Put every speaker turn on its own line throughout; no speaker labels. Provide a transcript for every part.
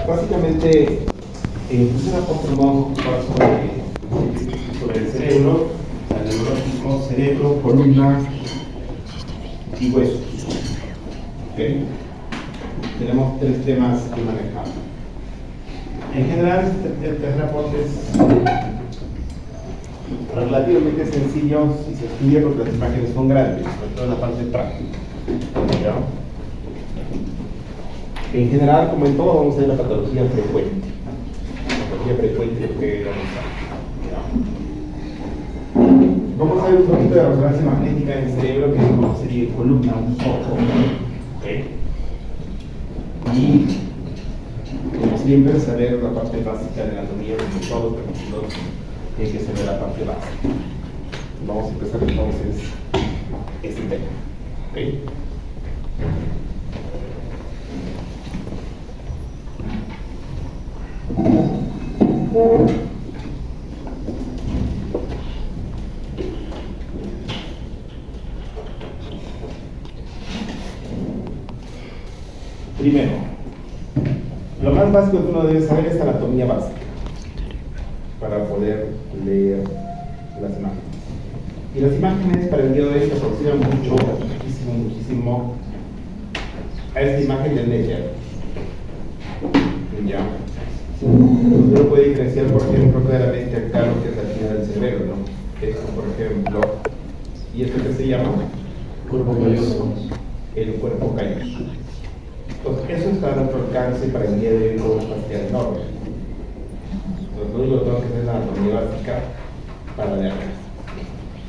Básicamente, puse una foto sobre el cerebro, el neurológico, cerebro, columna y hueso. ¿Okay? Tenemos tres temas que manejar. En general, este reporte es relativamente sencillo si se estudia porque las imágenes son grandes, sobre todo en la parte práctica. ¿Ya? En general, como en todo, vamos a ver la patología frecuente. La patología frecuente es lo que vamos a ver. Vamos a ver un poquito de resonancia magnética en el cerebro, que es como serie de columna, un foco. ¿Okay? Y, como siempre, saber la parte básica de la anatomía, como todos los capítulos, tiene que saber la parte básica. Vamos a empezar entonces este tema. ¿Okay? Primero, lo más básico que uno debe saber es anatomía básica para poder leer las imágenes. Y las imágenes para el día de hoy se aproximan muchísimo a esta imagen del Necker. Ya. Uno puede diferenciar, por ejemplo, claramente acá lo que es la espina del cerebro, ¿no? Esto, por ejemplo, y esto que se llama
cuerpo calloso.
El cuerpo calloso. Entonces, eso está a nuestro alcance para el día de hoy con una cantidad enorme. Entonces, lo único que tengo que hacer es la anatomía básica para leerla.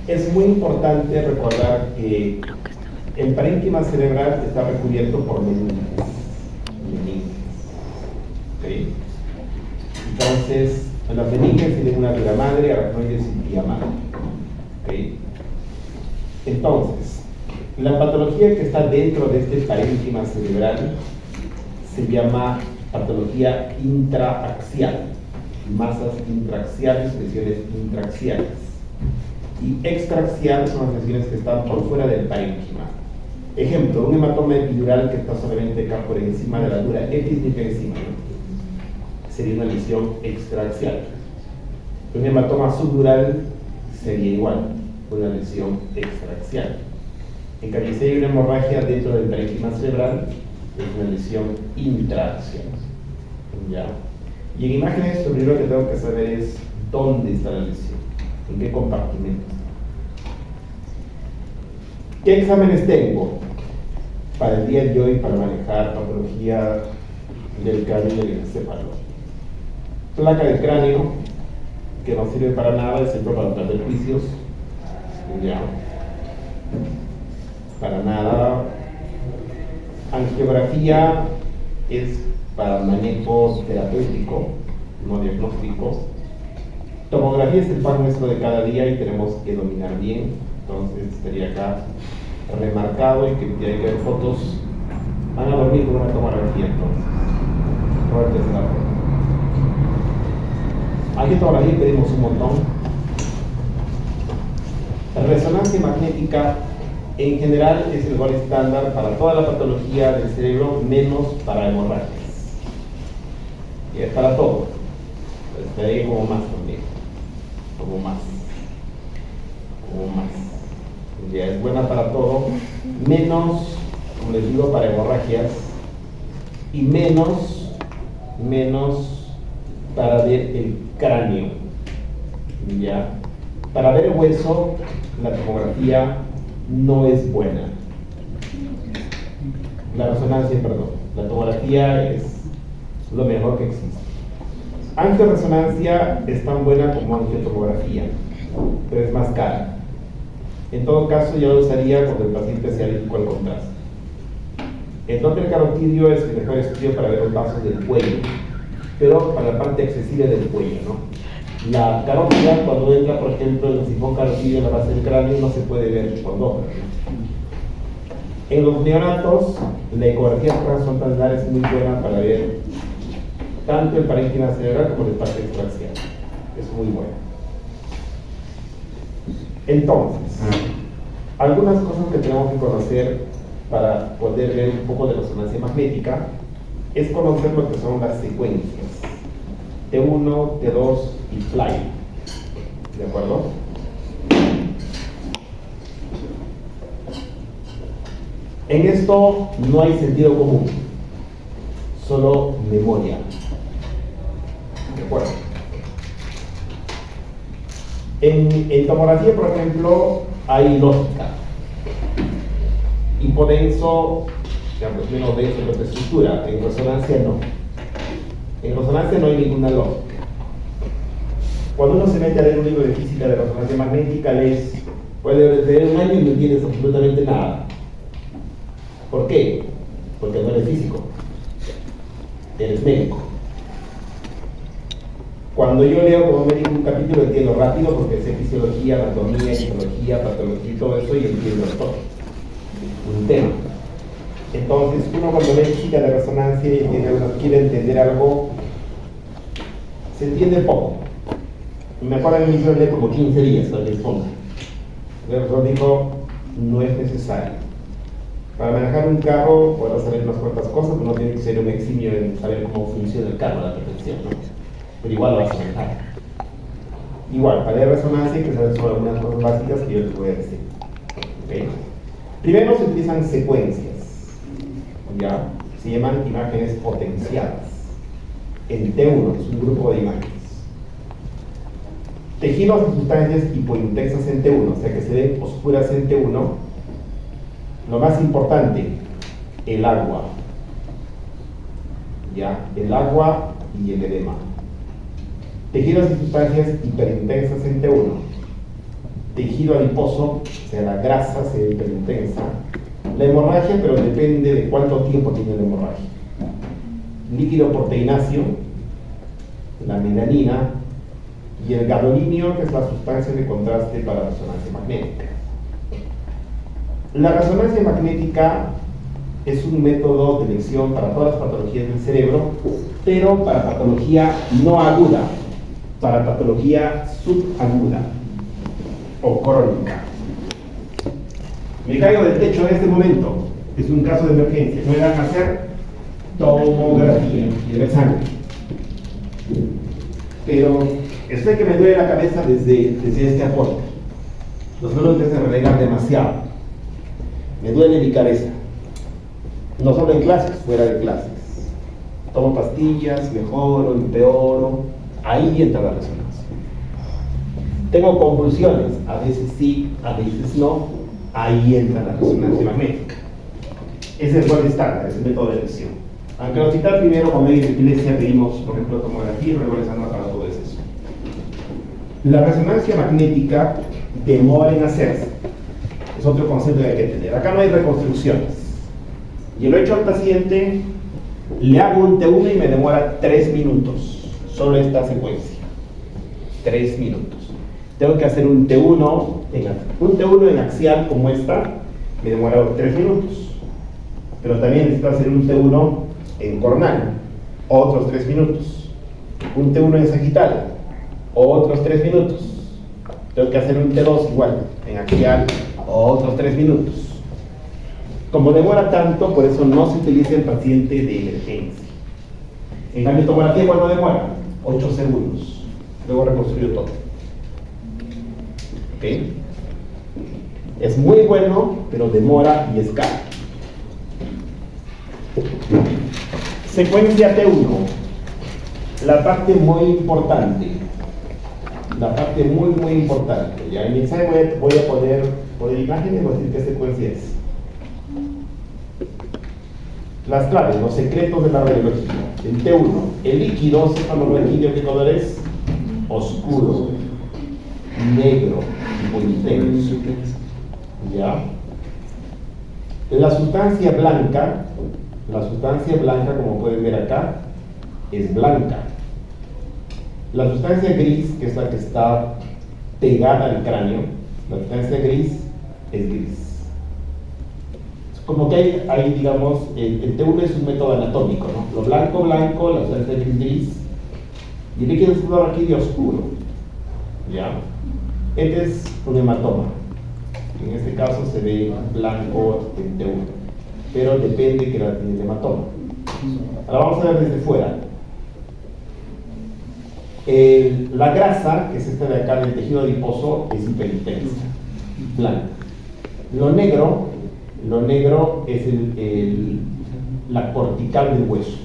Es muy importante recordar que el parénquima cerebral está recubierto por meninges. ¿Okay? Entonces, las meninges tienen una vía madre, aracnoides y vía madre. ¿Okay? Entonces, la patología que está dentro de este parénquima cerebral se llama patología intraaxial, masas intraaxiales, lesiones intraaxiales. Y extraaxial son las lesiones que están por fuera del parénquima. Ejemplo, un hematoma epidural que está solamente acá por encima de la dura epidímica encima, ¿no? Sería una lesión extraaxial. Un hematoma subdural sería igual, una lesión extraaxial. En cambio, si hay una hemorragia dentro del parénquima cerebral, es una lesión intraaxial. ¿Ya? Y en imágenes, lo primero que tengo que saber es dónde está la lesión, en qué compartimento. ¿Qué exámenes tengo para el día de hoy para manejar patología del cráneo y del encéfalo? Placa del cráneo, que no sirve para nada, excepto para tratar juicios. ¿Ya? Para nada. Angiografía es para manejo terapéutico, no diagnóstico. Tomografía es el pan nuestro de cada día y tenemos que dominar bien. Entonces estaría acá remarcado y que tienen que ver fotos. Van a dormir con una tomografía entonces. Aquí tomografía pedimos un montón. Resonancia magnética en general es el gol estándar para toda la patología del cerebro, menos para hemorragias. Y es para todo. Estaría como más también. Como más. Ya es buena para todo, menos, como les digo, para hemorragias, y menos para ver el cráneo. ¿Ya? Para ver el hueso, la tomografía no es buena. La resonancia, perdón. La tomografía es lo mejor que existe. Angioresonancia es tan buena como angiotomografía, pero es más cara. En todo caso, yo lo usaría cuando el paciente sea alérgico al contraste. El Doppler carotidio es el mejor estudio para ver los vasos del cuello, pero para la parte accesible del cuello, ¿no? La carótida, cuando entra, por ejemplo, el sifón carotidio en la base del cráneo, no se puede ver con Doppler. En los neonatos, la ecografía transfrontalar es muy buena para ver tanto el parénquima cerebral como el parte extraaxial. Es muy buena. Entonces, Algunas cosas que tenemos que conocer para poder ver un poco de resonancia magnética es conocer lo que son las secuencias T1, T2 y fly. ¿De acuerdo? En esto no hay sentido común, solo memoria. ¿De acuerdo? En tomografía, por ejemplo, hay lógica. Hipodenso, digamos, menos denso en otra estructura. En resonancia no. En resonancia no hay ninguna lógica. Cuando uno se mete a leer un libro de física de resonancia magnética, puede leer un año y no entiendes absolutamente nada. ¿Por qué? Porque no eres físico, eres médico. Cuando yo leo como médico un capítulo entiendo rápido porque sé fisiología, anatomía, histología, patología y todo eso y entiendo todo. Un tema. Entonces uno cuando lee física de resonancia y quiere entender algo, se entiende poco. Me acuerdo que me hizo leer como 15 días al exponga. El profesor dijo, no es necesario. Para manejar un carro podrás saber unas cuantas cosas, pero no tiene que ser un eximio en saber cómo funciona el carro a la perfección, ¿no? Pero igual lo vas a manejar. Igual, para la resonancia hay que saber sobre algunas cosas básicas que yo les voy a decir. ¿Okay? Primero se utilizan secuencias, ¿ya? Se llaman imágenes potenciadas. En T1 es un grupo de imágenes. Tejidos de sustancias hipointensas en T1, o sea que se ven oscuras en T1. Lo más importante, el agua. ¿Ya? El agua y el edema. Tejidos y sustancias hiperintensas en T1. Tejido adiposo, o sea, la grasa se ve hiperintensa. La hemorragia, pero depende de cuánto tiempo tiene la hemorragia. Líquido proteináceo, la melanina y el gadolinio, que es la sustancia de contraste para resonancia magnética. La resonancia magnética es un método de elección para todas las patologías del cerebro, pero para patología no aguda, para patología subaguda o crónica. Me caigo del techo en este momento, es un caso de emergencia, me van a hacer tomografía y de sangre. Pero estoy que me duele la cabeza desde este aporte. Los dolores empiezan a relegar demasiado. Me duele mi cabeza. No solo en clases, fuera de clases. Tomo pastillas, mejoro, empeoro. Ahí entra la resonancia. Tengo convulsiones, a veces sí, a veces no. Ahí entra la resonancia magnética. Ese es el gol estándar, es el método de elección. Aunque al hospital primero, cuando hay epilepsia, pedimos, por ejemplo, tomografía y luego les han para todo eso. La resonancia magnética demora en hacerse. Es otro concepto que hay que entender. Acá no hay reconstrucciones. Yo lo he hecho al paciente, le hago un T1 y me demora 3 minutos. Solo esta secuencia. 3 minutos. Tengo que hacer un T1 en axial como esta, me demora 3 minutos. Pero también necesito hacer un T1 en cornal, otros 3 minutos. Un T1 en sagital, otros 3 minutos. Tengo que hacer un T2 igual, en axial, otros 3 minutos. Como demora tanto, por eso no se utiliza el paciente de emergencia. En cambio, tomografía, ¿cuánto demora? 8 segundos. Luego reconstruyo todo. ¿Ok? Es muy bueno, pero demora y es caro. Secuencia T1. La parte muy importante. La parte muy importante. Ya en mi examen voy a poner imágenes, voy a decir qué secuencia es. Las claves, los secretos de la radiología. En T1, el líquido, sepan los líquido qué color es, oscuro, negro, muy intenso. ¿Ya? La sustancia blanca, como pueden ver acá, es blanca. La sustancia gris, que es la que está pegada al cráneo, la sustancia gris es gris. Como que hay digamos, el T1 es un método anatómico, ¿no? Lo blanco, la sustancia gris, y el líquido es aquí de oscuro. ¿Ya? Este es un hematoma. En este caso se ve blanco en T1, pero depende que la tiene el hematoma. Ahora vamos a ver desde fuera. La grasa, que es esta de acá del tejido adiposo, es hiperintensa, blanca. Lo negro es la cortical del hueso.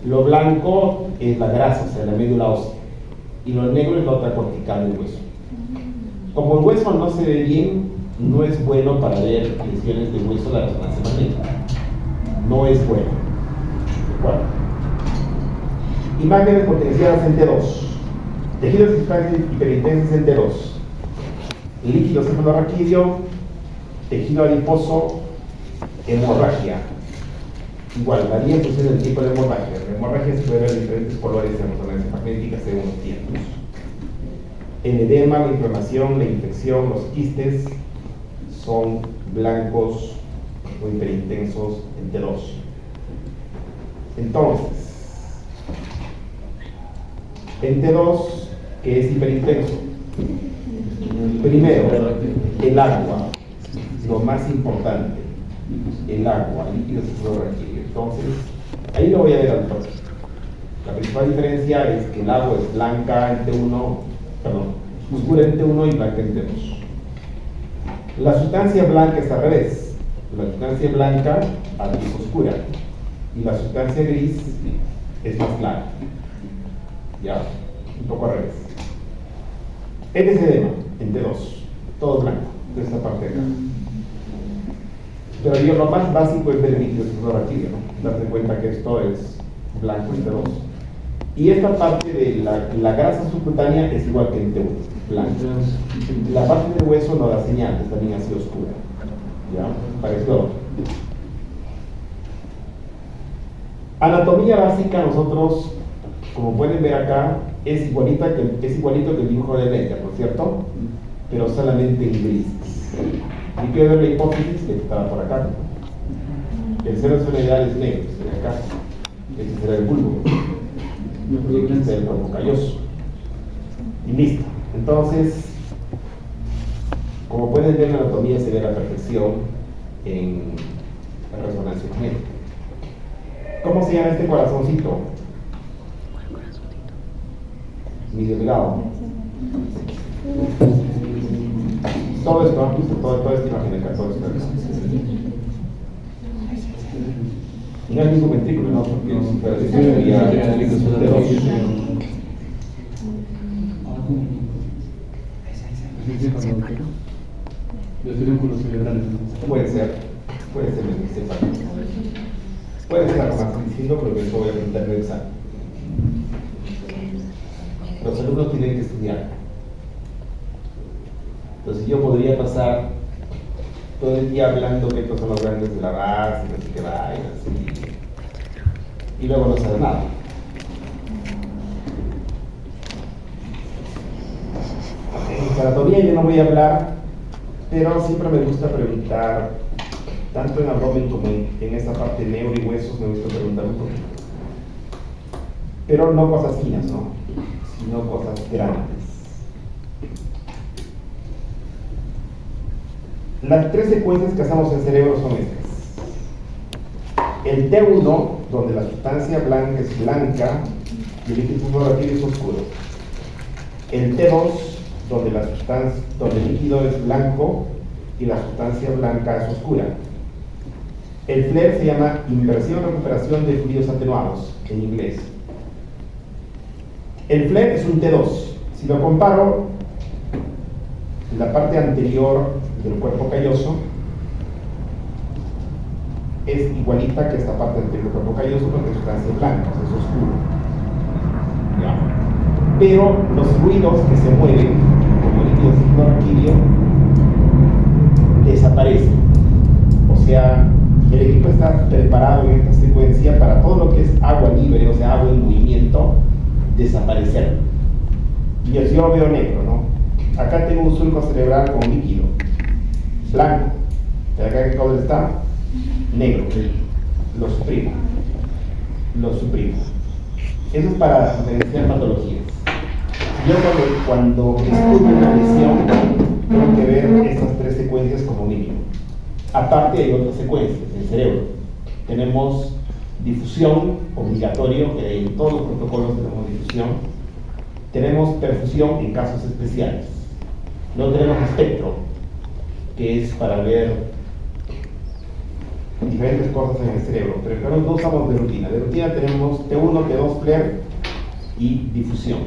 Lo blanco es la grasa, o sea, la médula ósea. Y lo negro es la otra cortical del hueso. Como el hueso no se ve bien, no es bueno para ver lesiones de hueso de la resonancia magnética. No es bueno. ¿De acuerdo? Imágenes potenciadas en T2. Tejidos y sustancias hiperintensos en T2. Líquido cefalorraquídeo, tejido adiposo, hemorragia. Igual, varía en función del tipo de hemorragia. La hemorragia se puede ver de diferentes colores en resonancia magnética según los tiempos. El edema, la inflamación, la infección, los quistes son blancos o hiperintensos en T2. Entonces, en T2, que es hiperintenso, primero, el agua, lo más importante, el agua, líquido cefalorraquídeo. Entonces, ahí lo voy a ver al toque. La principal diferencia es que el agua es blanca en T1, oscura en T1 y blanca en T2. La sustancia blanca está al revés. La sustancia blanca es oscura y la sustancia gris es más clara. Ya, un poco al revés. Este es edema en T2, todo blanco, de esta parte de acá. Pero yo lo más básico es ver el líquido cefalorraquídeo, ¿no? Darte cuenta que esto es blanco en T2. Y esta parte de la grasa subcutánea es igual que en T1, blanca. La parte del hueso no da señal, es también así oscura. ¿Ya? Para esto. Anatomía básica, nosotros, como pueden ver acá, es igualito que el dibujo de Ledger, ¿no es cierto? Pero solamente en gris. Y quiero ver la hipófisis que estaba por acá. El cero esfenoidal es negro, será acá. Este será el bulbo. Y aquí está el cuerpo calloso. Y listo. Entonces, como pueden ver, la anatomía se ve a la perfección en la resonancia magnética. ¿Cómo se llama este corazoncito? Mi delgado. Todo esto, toda esta imagen acá, todo esto. No hay ningún ventrículo, ¿no? Porque si fuera así, sería de dos. Puede ser encéfalo. Puede ser algo más diciendo, pero eso voy a preguntar en el examen. Los alumnos tienen que estudiar. Entonces yo podría pasar todo el día hablando que estos son los grandes de la raza y no sé qué vainas y luego no saber nada. En anatomía yo no voy a hablar, pero siempre me gusta preguntar, tanto en abdomen como en esta parte de neuro y huesos, me gusta preguntar un poquito. Pero no cosas finas, ¿no? Sino cosas grandes. Las tres secuencias que hacemos en el cerebro son estas. El T1, donde la sustancia blanca es blanca y el líquido cefalorraquídeo es oscuro. El T2, donde el líquido es blanco y la sustancia blanca es oscura. El FLAIR se llama inversión-recuperación de fluidos atenuados, en inglés. El FLAIR es un T2. Si lo comparo, la parte anterior del cuerpo calloso es igualita que esta parte anterior del cuerpo calloso porque es sustancia blanca, o sea, es oscuro. ¿Ya? Pero los fluidos que se mueven, como el líquido cefalorraquídeo, desaparecen. O sea, el equipo está preparado en esta secuencia para todo lo que es agua libre, o sea, agua en movimiento, desaparecer. Y yo lo veo negro, ¿no? Acá tengo un surco cerebral con líquido blanco. ¿De acá qué color está? Negro. Lo suprimo. Eso es para diferenciar patologías. Yo cuando estudio una lesión, tengo que ver estas tres secuencias como mínimo. Aparte hay otras secuencias en el cerebro. Tenemos difusión, obligatorio, que en todos los protocolos tenemos difusión. Tenemos perfusión en casos especiales. Luego tenemos espectro, que es para ver diferentes cosas en el cerebro, pero no usamos de rutina. De rutina tenemos T1, T2, FLAIR y difusión.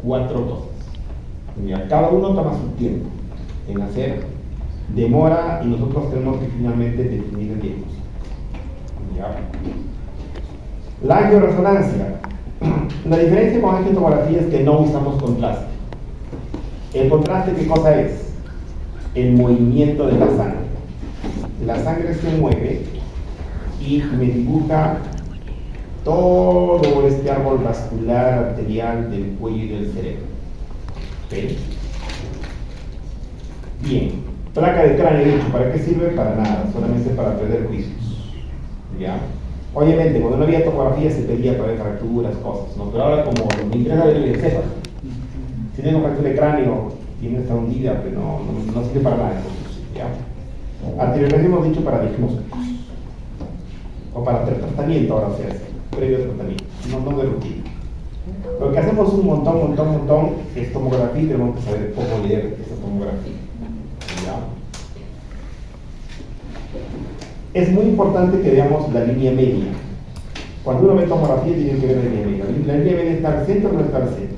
4 cosas. Ya, cada uno toma su tiempo en hacer, demora y nosotros tenemos que finalmente definir el diagnóstico. Ya. La angioresonancia. La diferencia con angiotomografía es que no usamos contraste. ¿El contraste qué cosa es? El movimiento de la sangre. La sangre se mueve y me dibuja todo este árbol vascular arterial del cuello y del cerebro. ¿Okay? Bien, placa de cráneo dicho, ¿para qué sirve? Para nada, solamente para perder juicios. ¿Ya? Obviamente, cuando no había tomografía se pedía para ver fracturas, cosas, ¿no? Pero ahora como me interesa ver el encéfalo, si tengo fractura de cráneo, tiene esta hundida, pero no sirve para nada. Entonces, ¿ya? Anteriormente hemos dicho para diagnósticos, o para tratamiento ahora se hace, previo tratamiento, no de rutina. Lo que hacemos un montón es tomografía y tenemos que saber cómo leer esa tomografía. ¿Ya? Es muy importante que veamos la línea media. Cuando uno ve tomografía tiene que ver la línea media. La línea media está al centro o no está al centro.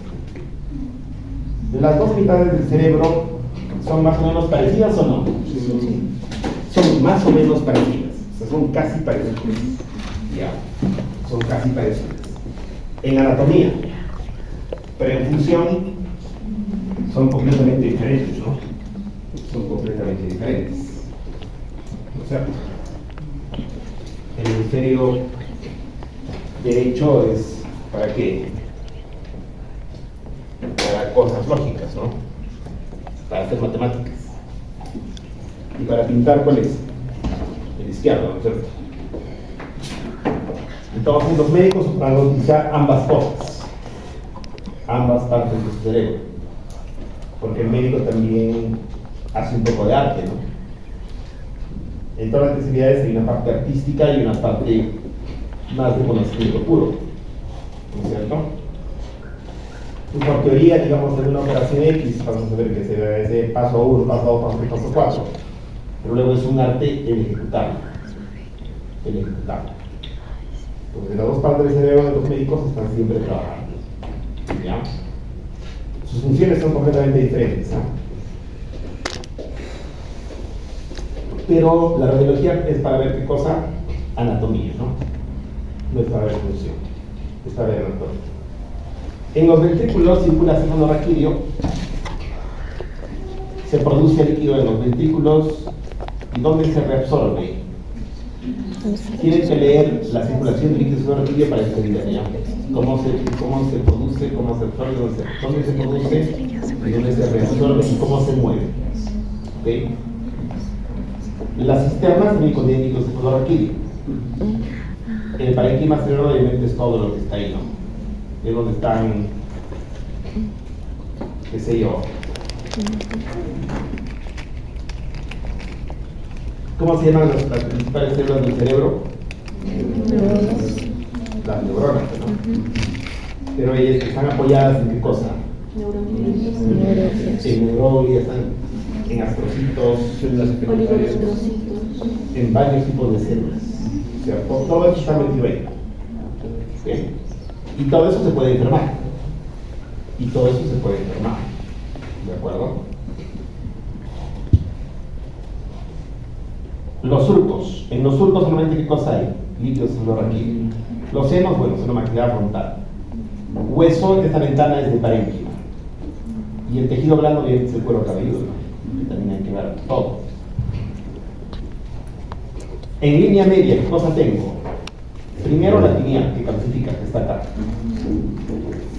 Las dos mitades del cerebro son más o menos parecidas o no. Sí. Son más o menos parecidas. O sea, son casi parecidas. Ya. Son casi parecidas. En anatomía. Pero en función son completamente diferentes, ¿no? Son completamente diferentes. ¿No es cierto? El hemisferio derecho es ¿para qué? Para cosas lógicas, ¿no? Para hacer matemáticas. Y para pintar, ¿cuál es? El izquierdo, ¿no es cierto? Entonces los médicos van a utilizar ambas cosas, ambas partes de su cerebro, porque el médico también hace un poco de arte, ¿no? En todas las especialidades hay una parte artística y una parte más de conocimiento puro, ¿no es cierto? Y por teoría, digamos, en una operación X, vamos a ver que se ese paso 1, paso 2, paso 3, paso 4, pero luego es un arte el ejecutarlo. Entonces, las dos partes del cerebro de los médicos están siempre trabajando. ¿Ya? Sus funciones son completamente diferentes. ¿Ah? Pero la radiología es para ver qué cosa, anatomía, ¿no? No es para ver función, es para ver anatomía. En los ventrículos circula cefalorraquídeo, se produce líquido en los ventrículos y ¿dónde se reabsorbe? Tienen que leer la circulación de líquido cefalorraquídeo para entender, ¿ya? Cómo se produce, cómo se absorbe, dónde se produce, y dónde se reabsorbe y cómo se mueve. ¿Okay? Las cisternas también contienen líquido cefalorraquídeo. El parénquima cerebral obviamente es todo lo que está ahí, ¿no? Es donde están, qué sé yo. ¿Cómo se llaman las principales células del cerebro? Las neuronas, ¿no? Pero ellas están apoyadas en qué cosa? Neuroglias. En neuroglias, están en astrocitos, células secundarias, en varios tipos de células. O sea, todo eso está metido ahí. ¿Bien? Y todo eso se puede enfermar. ¿De acuerdo? Los surcos. En los surcos solamente ¿qué cosa hay? Líquido cefalorraquídeo. Los senos, bueno, son una maxilar frontal. Hueso, esta ventana es de parénquima. Y el tejido blando obviamente es el cuero cabelludo, ¿no? Que también hay que ver todo. En línea media, ¿qué cosa tengo? Primero la pineal, que calcifica, que está acá.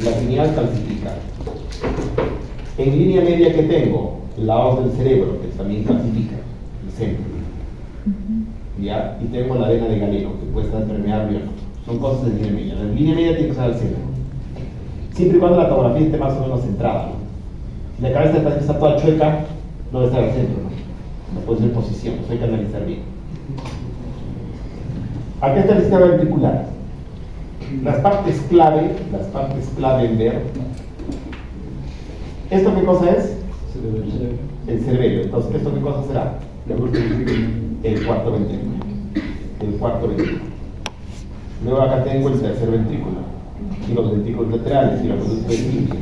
La pineal calcifica. En línea media, ¿qué tengo? La hoz del cerebro, que también calcifica, el centro. ¿Ya? Y tengo la vena de Galeno, que puede estar permeable o no. Son cosas de línea media. La línea media tiene que estar al centro. Siempre y cuando la tomografía esté más o menos centrada, ¿no? Si la cabeza está toda chueca, no debe estar al centro, ¿no? No puede ser posición, eso hay que analizar bien. Acá está el sistema ventricular. Las partes clave en ver. ¿Esto qué cosa es? El cerebelo. Entonces, ¿esto qué cosa será? El cuarto ventrículo. El cuarto ventrículo. Luego acá tengo el tercer ventrículo. Y los ventrículos laterales y la conducta del líquido.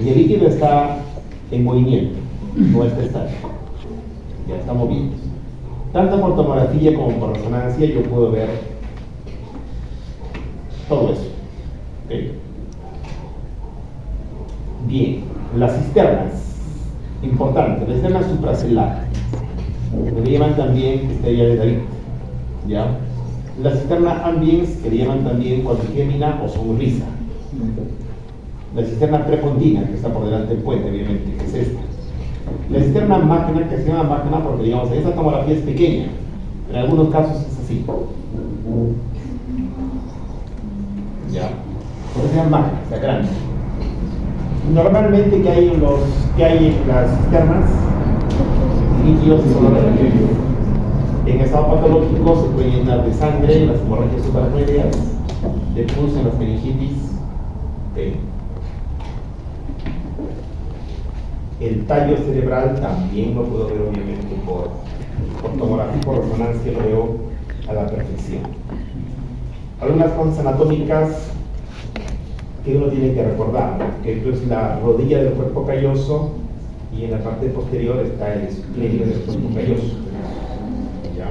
Y el líquido está en movimiento, no está estático. Ya está moviendo. Tanto por tomografía como por resonancia yo puedo ver todo eso. ¿Okay? Bien, las cisternas. Importante, la cisterna supracelular. Que le llaman también estrella de David. ¿Ya? La cisterna ambiens, que le llaman también cuadrigémina o sonrisa. La cisterna prepontina, que está por delante del puente, obviamente, que es esta. La cisterna magna, que se llama magna porque, digamos, esa tomografía es pequeña. En algunos casos es así. ¿Ya? Por eso se llama magna, está grande. Normalmente, ¿qué hay en las cisternas? Líquidos y solo en estado patológico se puede llenar de sangre en las hemorragias suprarrenales, de pus en las meningitis. El tallo cerebral también lo puedo ver obviamente por tomografía y por resonancia, lo veo a la perfección. Algunas cosas anatómicas que uno tiene que recordar, ¿no? Que esto es la rodilla del cuerpo calloso y en la parte posterior está el esplenoide del cuerpo calloso. ¿Ya?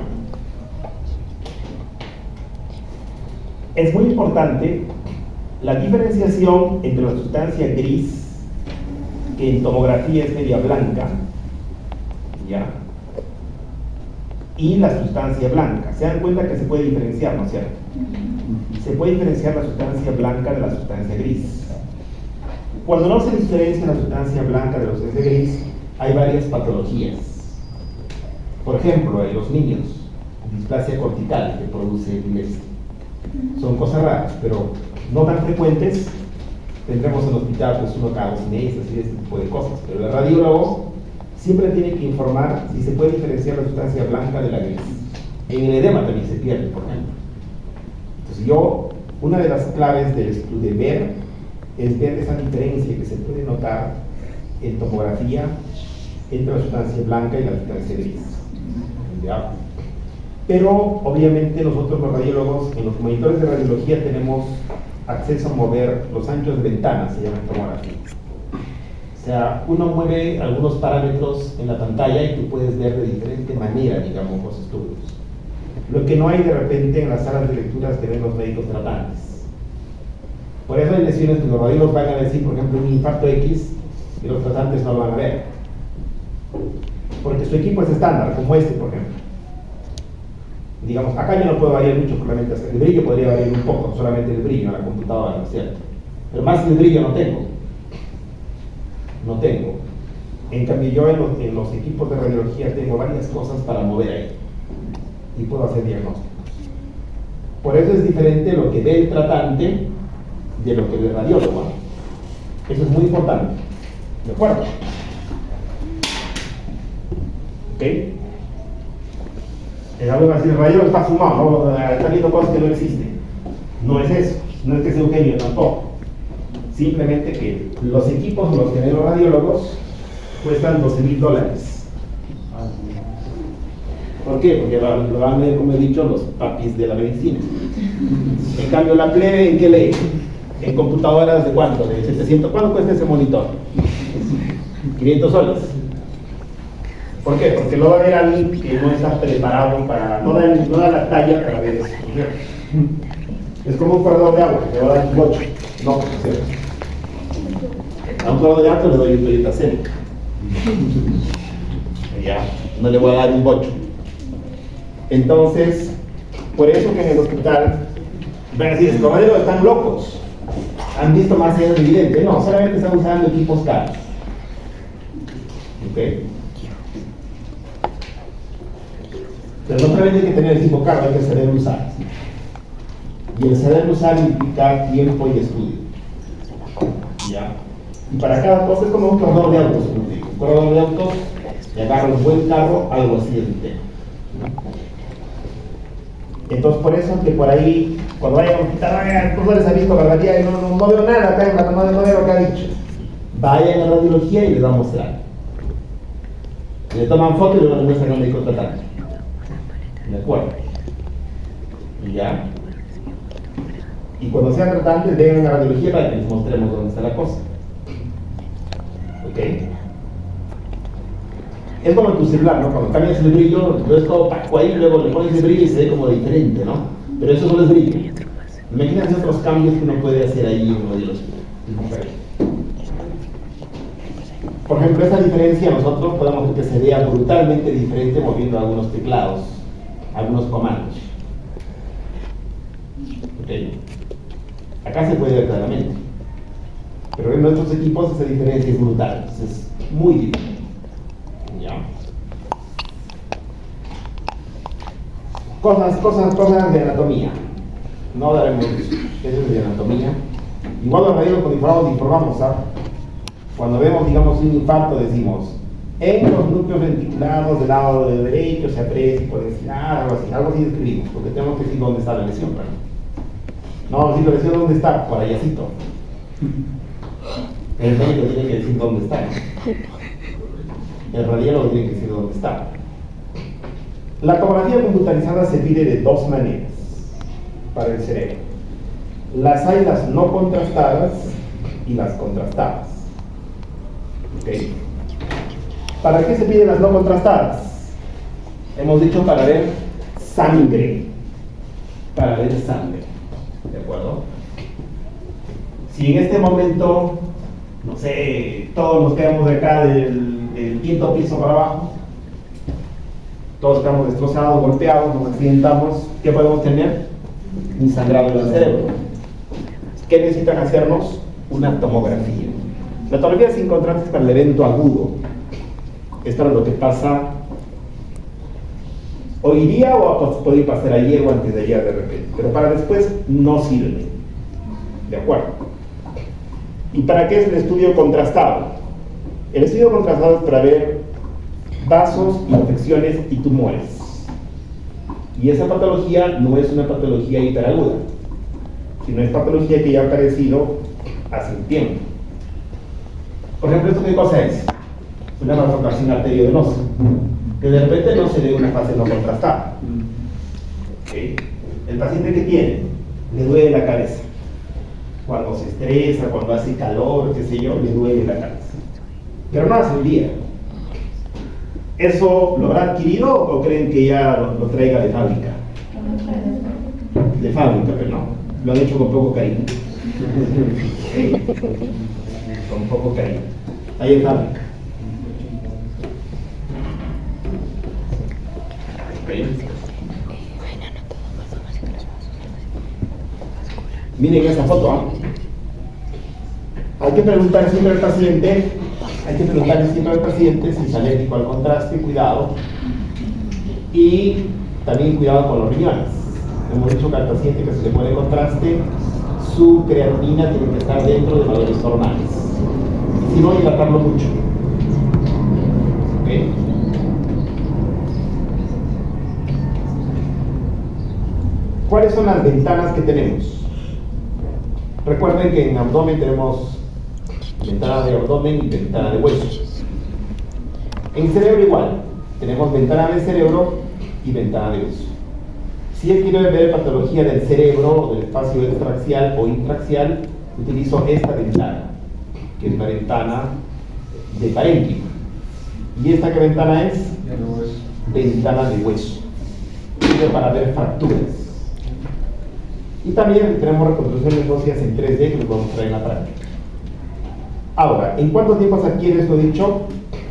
Es muy importante la diferenciación entre la sustancia gris, que en tomografía es media blanca, ¿ya? Y la sustancia blanca. Se dan cuenta que se puede diferenciar, ¿no es cierto? Se puede diferenciar la sustancia blanca de la sustancia gris. Cuando no se diferencia la sustancia blanca de la sustancia gris, hay varias patologías. Por ejemplo, en los niños, displasia cortical que produce epilepsia. Son cosas raras, pero no tan frecuentes. Tendremos en el hospital pues uno cada 2 meses y este tipo de cosas, pero el radiólogo siempre tiene que informar si se puede diferenciar la sustancia blanca de la gris. En el edema también se pierde, por ejemplo. Entonces una de las claves de ver es ver esa diferencia que se puede notar en tomografía entre la sustancia blanca y la sustancia gris. ¿Ya? Pero obviamente nosotros los radiólogos en los monitores de radiología tenemos acceso a mover los anchos de ventana, se llama tomografía. O sea, uno mueve algunos parámetros en la pantalla y tú puedes ver de diferente manera, digamos, los estudios. Lo que no hay de repente en las salas de lecturas que ven los médicos tratantes. Por eso hay lesiones que los radiólogos van a decir, por ejemplo, un infarto X, y los tratantes no lo van a ver. Porque su equipo es estándar, como este, por ejemplo. Digamos, acá yo no puedo variar mucho, probablemente el brillo podría variar un poco, solamente el brillo en la computadora, ¿no es cierto? Pero más que el brillo no tengo. No tengo. En cambio, yo en los equipos de radiología tengo varias cosas para mover ahí. Y puedo hacer diagnósticos. Por eso es diferente lo que ve el tratante de lo que ve el radiólogo. Eso es muy importante. ¿De acuerdo? ¿Ok? Es algo así, el radiólogo está fumado, ¿no? Está viendo cosas que no existen. No es eso, no es que sea un genio tampoco. Simplemente que los equipos los que ven los radiólogos cuestan $12,000. ¿Por qué? Porque lo van a ver, como he dicho, los papis de la medicina. En cambio, la plebe, ¿en qué lee? En computadoras de cuánto, de 700. ¿Cuánto cuesta ese monitor? 500 soles. ¿Por qué? Porque lo va a ver alguien que no está preparado para, no da la talla para ver eso. Es como un corredor de agua, que le va a dar un bocho. No, por cierto. A un corredor de agua le doy un Toyota Celica. Ya, no le voy a dar un bocho. Entonces, por eso que en el hospital van a decir, los radiólogos están locos. Han visto más allá del evidente. No, solamente están usando equipos caros. ¿Ok? Pero no solamente hay que tener el equipo caro, hay que saber usar. Y el saber usar implica tiempo y estudio. ¿Ya? Y para cada cosa es como un corredor de autos, como digo. Un corredor de autos y agarra un buen carro, algo así es el tema. Entonces, por eso que por ahí, cuando vayan a un hospital, el profesor les ha visto barbaridad y no veo nada acá, no veo lo que ha dicho. Vayan a la radiología y les va a mostrar. Le toman foto y luego les muestran al médico tratante. ¿De acuerdo? Y ya. Y cuando sean tratantes, vengan a la radiología para que les mostremos dónde está la cosa. ¿Ok? Es como en tu celular, ¿no? Cuando cambias el brillo, lo es todo paco ahí, luego le pones el brillo y se ve como diferente, ¿no? Pero eso solo es brillo. Imagínense otros cambios que uno puede hacer ahí en uno de los. Por ejemplo, esa diferencia nosotros podemos ver que se vea brutalmente diferente moviendo algunos teclados, algunos comandos. ¿Ok? Acá se puede ver claramente. Pero en nuestros equipos esa diferencia es brutal, es muy difícil. ¿Ya? Cosas de anatomía. No daremos eso de anatomía. Igual los radiólogos informamos, ¿sabes? Cuando vemos, digamos, un infarto, decimos, en los núcleos ventriculados del lado derecho se aprecia por encima, algo así describimos, porque tenemos que decir dónde está la lesión, ¿verdad? No vamos a decir la lesión dónde está, por allácito. El médico tiene que decir dónde está. El radiólogo tiene que decir dónde está. La tomografía computarizada se pide de dos maneras para el cerebro. Las hay las no contrastadas y las contrastadas. ¿Okay? ¿Para qué se piden las no contrastadas? Hemos dicho para ver sangre. Para ver sangre. ¿De acuerdo? Si en este momento, no sé, todos nos quedamos de acá del quinto piso para abajo, todos estamos destrozados, golpeados, nos accidentamos, ¿qué podemos tener? Un sangrado en el cerebro. ¿Qué necesitan hacernos? Una tomografía. La tomografía sin contrastes para el evento agudo. Es para lo que pasa hoy día o puede pasar ayer o antes de ayer de repente. Pero para después no sirve. ¿De acuerdo? ¿Y para qué es el estudio contrastado? El estudio contrastado es para ver vasos, infecciones y tumores. Y esa patología no es una patología hiperaguda, sino es patología que ya ha aparecido hace un tiempo. Por ejemplo, ¿esto qué cosa es? Una malformación arteriovenosa, que de repente no se ve una fase no contrastada. ¿Okay? El paciente que tiene, le duele la cabeza. Cuando se estresa, cuando hace calor, qué sé yo, le duele la cabeza. Pero no hace un día. ¿Eso lo habrá adquirido o creen que ya lo traiga de fábrica? De fábrica, pero no. Lo han hecho con poco cariño. Con poco cariño. Ahí en fábrica. Miren esa foto, ¿eh? Hay que preguntar siempre al paciente, si es alérgico al contraste, cuidado. Y también cuidado con los riñones. Hemos dicho que al paciente que se le pone contraste, su creatinina tiene que estar dentro de valores normales. Si no, hidratarlo mucho. ¿Okay? ¿Cuáles son las ventanas que tenemos? Recuerden que en abdomen tenemos ventana de abdomen y ventana de huesos. En cerebro igual, tenemos ventana de cerebro y ventana de hueso. Si yo quiero ver patología del cerebro, del espacio extraaxial o intraaxial, utilizo esta ventana, que es la ventana de parénquima. ¿Y esta qué ventana es? Ventana de hueso. Sirve para ver fracturas. Y también tenemos reconstrucciones óseas en 3D que los vamos a traer en la práctica. Ahora, ¿en cuánto tiempo se adquiere esto dicho?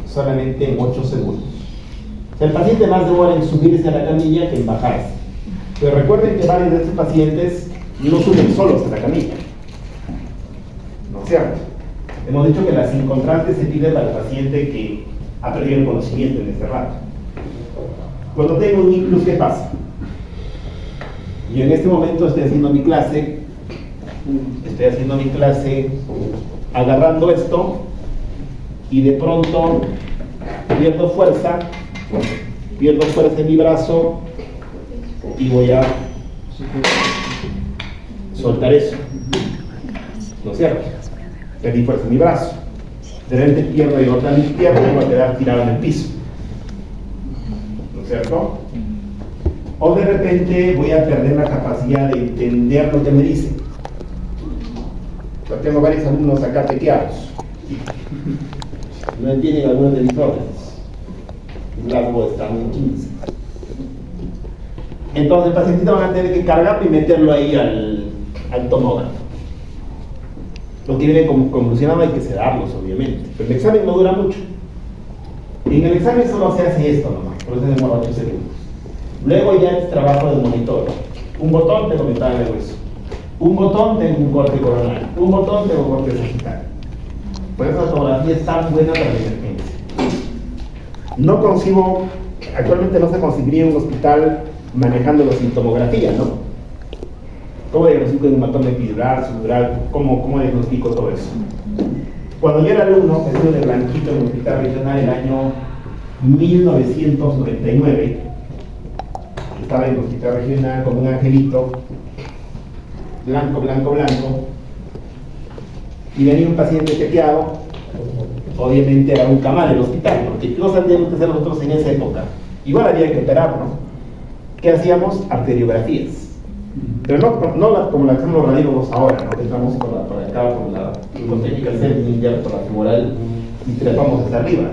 Solamente en 8 segundos. O sea, el paciente más demora en subirse a la camilla que en bajarse. Pero recuerden que varios de estos pacientes no suben solos a la camilla. ¿No es cierto? Hemos dicho que la sin contraste se pide para el paciente que ha perdido el conocimiento en este rato. Cuando tengo un ictus, ¿qué pasa? Yo en este momento estoy haciendo mi clase agarrando esto y de pronto pierdo fuerza en mi brazo y voy a soltar eso, ¿no es cierto? Perdí fuerza en mi brazo, de repente pierdo y otra mi pierna y voy a quedar tirado en el piso, ¿no es cierto? O de repente voy a perder la capacidad de entender lo que me dicen. Yo tengo varios alumnos acá tequeados, no entienden algunos de mis órdenes, el rasgo está en 15. Entonces el pacientito van a tener que cargarlo y meterlo ahí al tomógrafo. Lo que viene como conclusionado hay que sedarlos, obviamente, pero el examen no dura mucho. Y en el examen solo se hace esto nomás, por eso demora 8 segundos. Luego ya es trabajo del monitor. Un botón te comentaba en el hueso. Un botón tengo un corte coronal. Un botón tengo un corte sagital. Por eso la tomografía es tan buena para la emergencia. No concibo, actualmente no se conseguiría un hospital manejando la sintomografía, ¿no? ¿Cómo diagnostico un hematoma epidural, subdural? ¿Cómo diagnostico todo eso? Cuando yo era alumno, estuve de blanquito en el hospital regional el año 1999, estaba en el hospital regional con un angelito, blanco, y venía un paciente tequeado, obviamente era un cama del hospital, porque no sabíamos qué hacer nosotros en esa época. Igual había que operar, ¿no? ¿Qué hacíamos? Arteriografías. Pero no como la que hacemos los radiólogos ahora, ¿no? Que entramos por acá, con técnica CERN, por la femoral, y trepamos hacia arriba.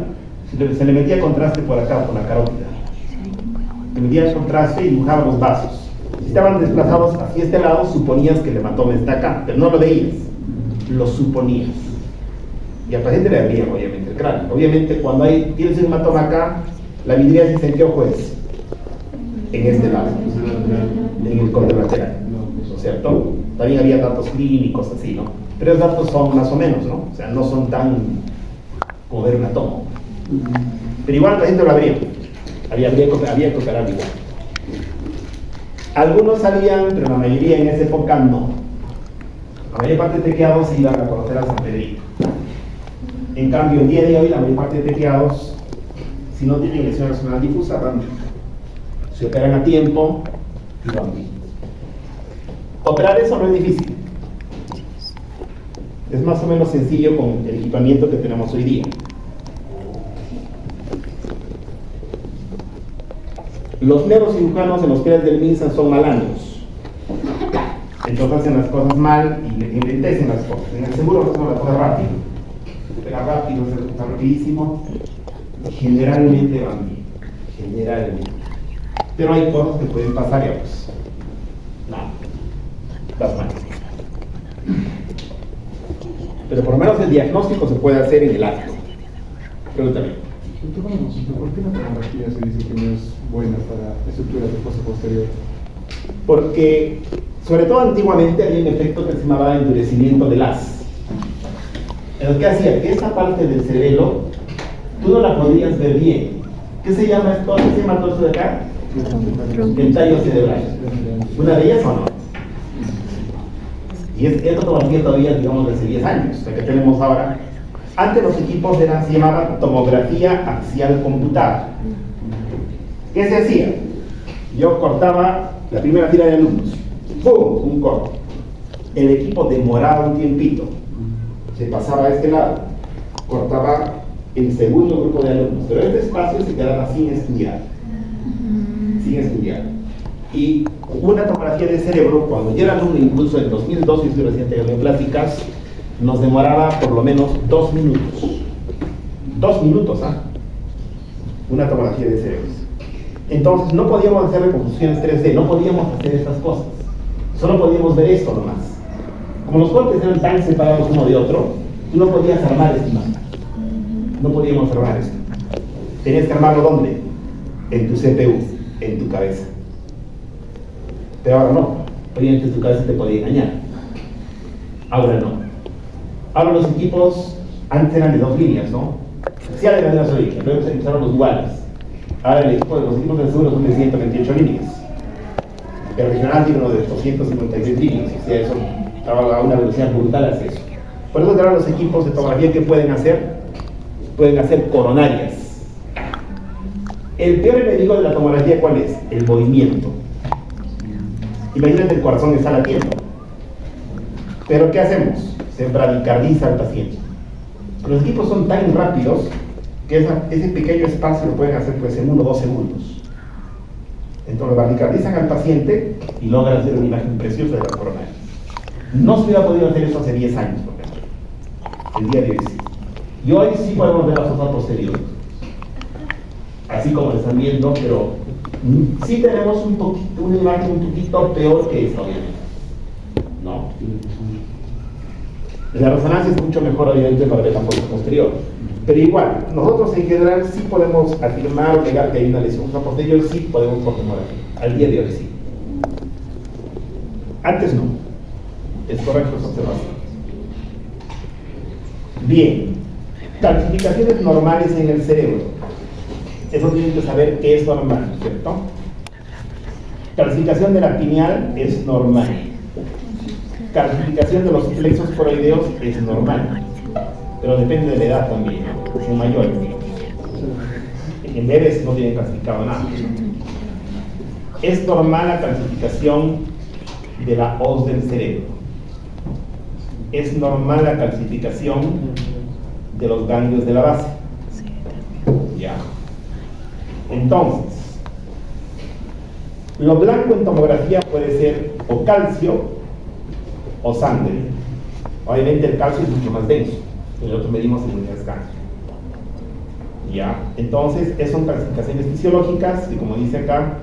Se le metía contraste por acá, por la carótida. Se metía contraste y dibujaba los vasos. Si estaban desplazados hacia este lado, suponías que el hematoma está acá, pero no lo veías, lo suponías. Y al paciente le abrían, obviamente, el cráneo. Obviamente, cuando tienes un hematoma acá, la vidriasis en qué ojo es? En este lado, en el corte lateral, ¿no es cierto? También había datos clínicos así, ¿no? Pero los datos son más o menos, ¿no? O sea, no son tan como ver un átomo. Pero igual la gente lo abría. Había que operar igual. Algunos sabían, pero la mayoría en esa época no. La mayor parte de tequeados se iban a conocer a San Pedrito. En cambio, el día de hoy, la mayor parte de tequeados, si no tienen lesión nacional difusa, van bien. Se operan a tiempo y van bien. Operar eso no es difícil. Es más o menos sencillo con el equipamiento que tenemos hoy día. Los neurocirujanos en los hospitales del MINSA son malandros. Entonces hacen las cosas mal y le inventen las cosas. En el seguro hacemos las cosas rápido. Pero rápido, está rapidísimo. Generalmente van bien. Generalmente. Pero hay cosas que pueden pasar y otras. No. Las manos. Pero por lo menos el diagnóstico se puede hacer en el acto. Pregúntame.
¿Por qué la tomografía se dice que no es buena para estructuras de fosa posterior?
Porque, sobre todo antiguamente, había un efecto que se llamaba endurecimiento del haz. ¿Qué hacía? Que esta parte del cerebro, tú no la podías ver bien. ¿Qué se llama esto? ¿Qué se llama todo esto de acá? El tallo cerebral. ¿Una de ellas o no? Y esto tomografía todavía, digamos, de hace 10 años, la que tenemos ahora. Antes los equipos se llamaban tomografía axial computada. ¿Qué se hacía? Yo cortaba la primera fila de alumnos. ¡Pum! Un corte. El equipo demoraba un tiempito. Se pasaba a este lado. Cortaba el segundo grupo de alumnos. Pero este espacio se quedaba sin estudiar. Sin estudiar. Y una tomografía de cerebro, cuando yo era alumno, incluso en 2002, y estoy reciente en pláticas, nos demoraba por lo menos 2 minutos. 2 minutos, ¿ah? Una tomografía de cerebros. Entonces, no podíamos hacer reconstrucciones 3D, no podíamos hacer estas cosas. Solo podíamos ver esto nomás. Como los cortes eran tan separados uno de otro, tú no podías armar esta imagen. No podíamos armar esto. Tenías que armarlo ¿dónde? En tu CPU, en tu cabeza. Pero ahora no. Obviamente tu cabeza te podía engañar. Ahora no. Ahora los equipos antes eran de 2 líneas, ¿no? Sí, eran de una sola línea, luego se empezaron los duales. Ahora los equipos del seguro son de 128 líneas. El regional tiene uno de 256 líneas, o sea, eso trabaja a una velocidad brutal hacia eso. Por eso ahora los equipos de tomografía que pueden hacer coronarias. El peor enemigo de la tomografía, ¿cuál es? El movimiento. Imagínate, el corazón está latiendo. Pero ¿qué hacemos? Se bradicardiza al paciente. Los equipos son tan rápidos que ese pequeño espacio lo pueden hacer pues, en 1 o 2 segundos. Entonces bradicardizan al paciente y logran hacer una imagen preciosa de las coronarias. No se hubiera podido hacer eso hace 10 años, por ejemplo. El día de hoy sí. Y hoy sí podemos ver la fosa posterior. Así como lo están viendo, pero sí tenemos una imagen un poquito peor que esta, obviamente. ¿No? La resonancia es mucho mejor, obviamente, para ver la fosa posterior. Pero igual, nosotros en general sí podemos afirmar o negar que hay una lesión fosa posterior, sí podemos por tomografía. Al día de hoy sí. Antes no. Es correcto esa observación. Bien. Calcificaciones normales en el cerebro. Eso tienen que saber qué es normal, ¿cierto? Calcificación de la pineal es normal. Calcificación de los plexos coroideos es normal. Pero depende de la edad también, ¿no? Son mayores. En bebés no tienen calcificado nada. Es normal la calcificación de la hoz del cerebro. Es normal la calcificación de los ganglios de la base. Ya. Entonces, lo blanco en tomografía puede ser o calcio o sangre. Obviamente el calcio es mucho más denso. Nosotros medimos en unidades cáncer. Ya. Entonces, esas son calcificaciones fisiológicas que, como dice acá,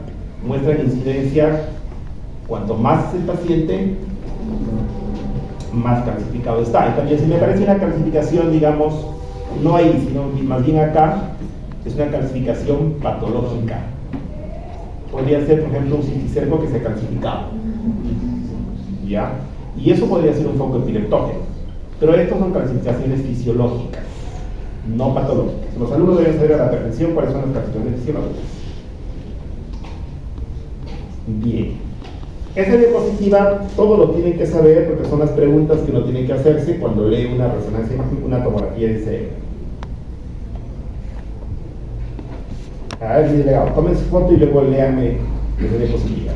muestran incidencia. Cuanto más es el paciente, más calcificado está. Y también, si me parece una calcificación, digamos, no ahí, sino más bien acá, es una calcificación patológica. Podría ser, por ejemplo, un cisticerco que se ha calcificado. ¿Ya? Y eso podría ser un foco epileptógeno. Pero estas son calcificaciones fisiológicas, no patológicas. Los alumnos deben saber a la perfección cuáles son las calcificaciones fisiológicas. Bien. Esa diapositiva todo lo tienen que saber porque son las preguntas que uno tiene que hacerse cuando lee una resonancia, una tomografía de cerebro. A ver, mi delegado, tomen su foto y luego léanme esa diapositiva.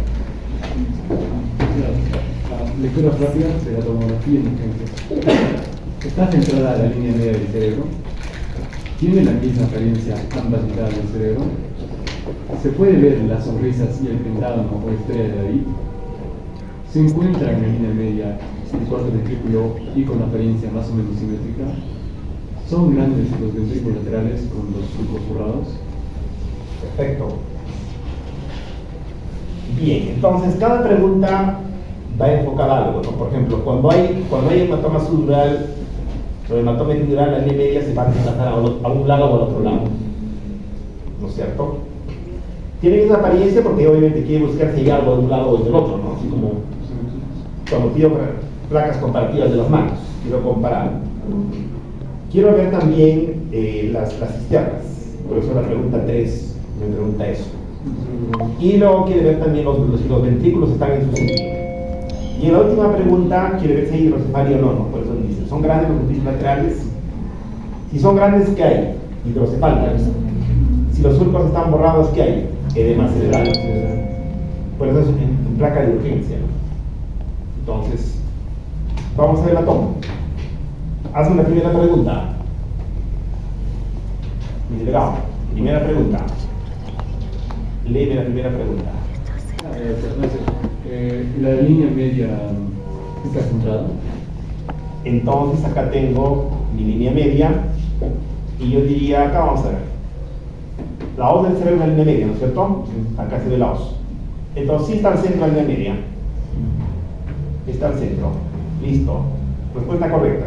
Lectura rápida de la tomografía en urgencias. Está centrada la línea media del cerebro. Tiene la misma apariencia ambas mitades del cerebro. Se puede ver las sonrisas y el pentágono o estrella de David. Se encuentra en la línea media el cuarto ventrículo y con apariencia más o menos simétrica. Son grandes los ventrículos laterales con los surcos borrados.
Perfecto. Bien, entonces cada pregunta va a enfocar algo, ¿no? Por ejemplo, cuando hay hematoma subdural o hematoma epidural, la línea media se va a desplazar a un lado o al otro lado, ¿no es cierto? Tiene esa apariencia porque obviamente quiere buscar si hay algo de un lado o del otro, ¿no? Así como cuando pido placas comparativas de las manos, quiero comparar. Quiero ver también las cisternas, por eso la pregunta 3 me pregunta eso. Y luego quiere ver también si los ventrículos están en su sitio. Y en la última pregunta quiere ver si hay hidrocefalia o no, ¿no? Por eso dice, ¿son grandes los ventrículos laterales? Si son grandes, ¿qué hay? Hidrocefalia. Si los surcos están borrados, ¿qué hay? Edema cerebral. Por eso es en placa de urgencia, ¿no? Entonces, vamos a ver la toma. Hazme la primera pregunta. Mi delegado, primera pregunta. Léeme la primera pregunta.
La línea media está centrada.
Entonces acá tengo mi línea media y yo diría, acá vamos a ver. La hoz del cerebro es la línea media, ¿no es cierto? Acá se ve la hoz. Entonces sí está al centro de la línea media. Está al centro. Listo. Respuesta correcta.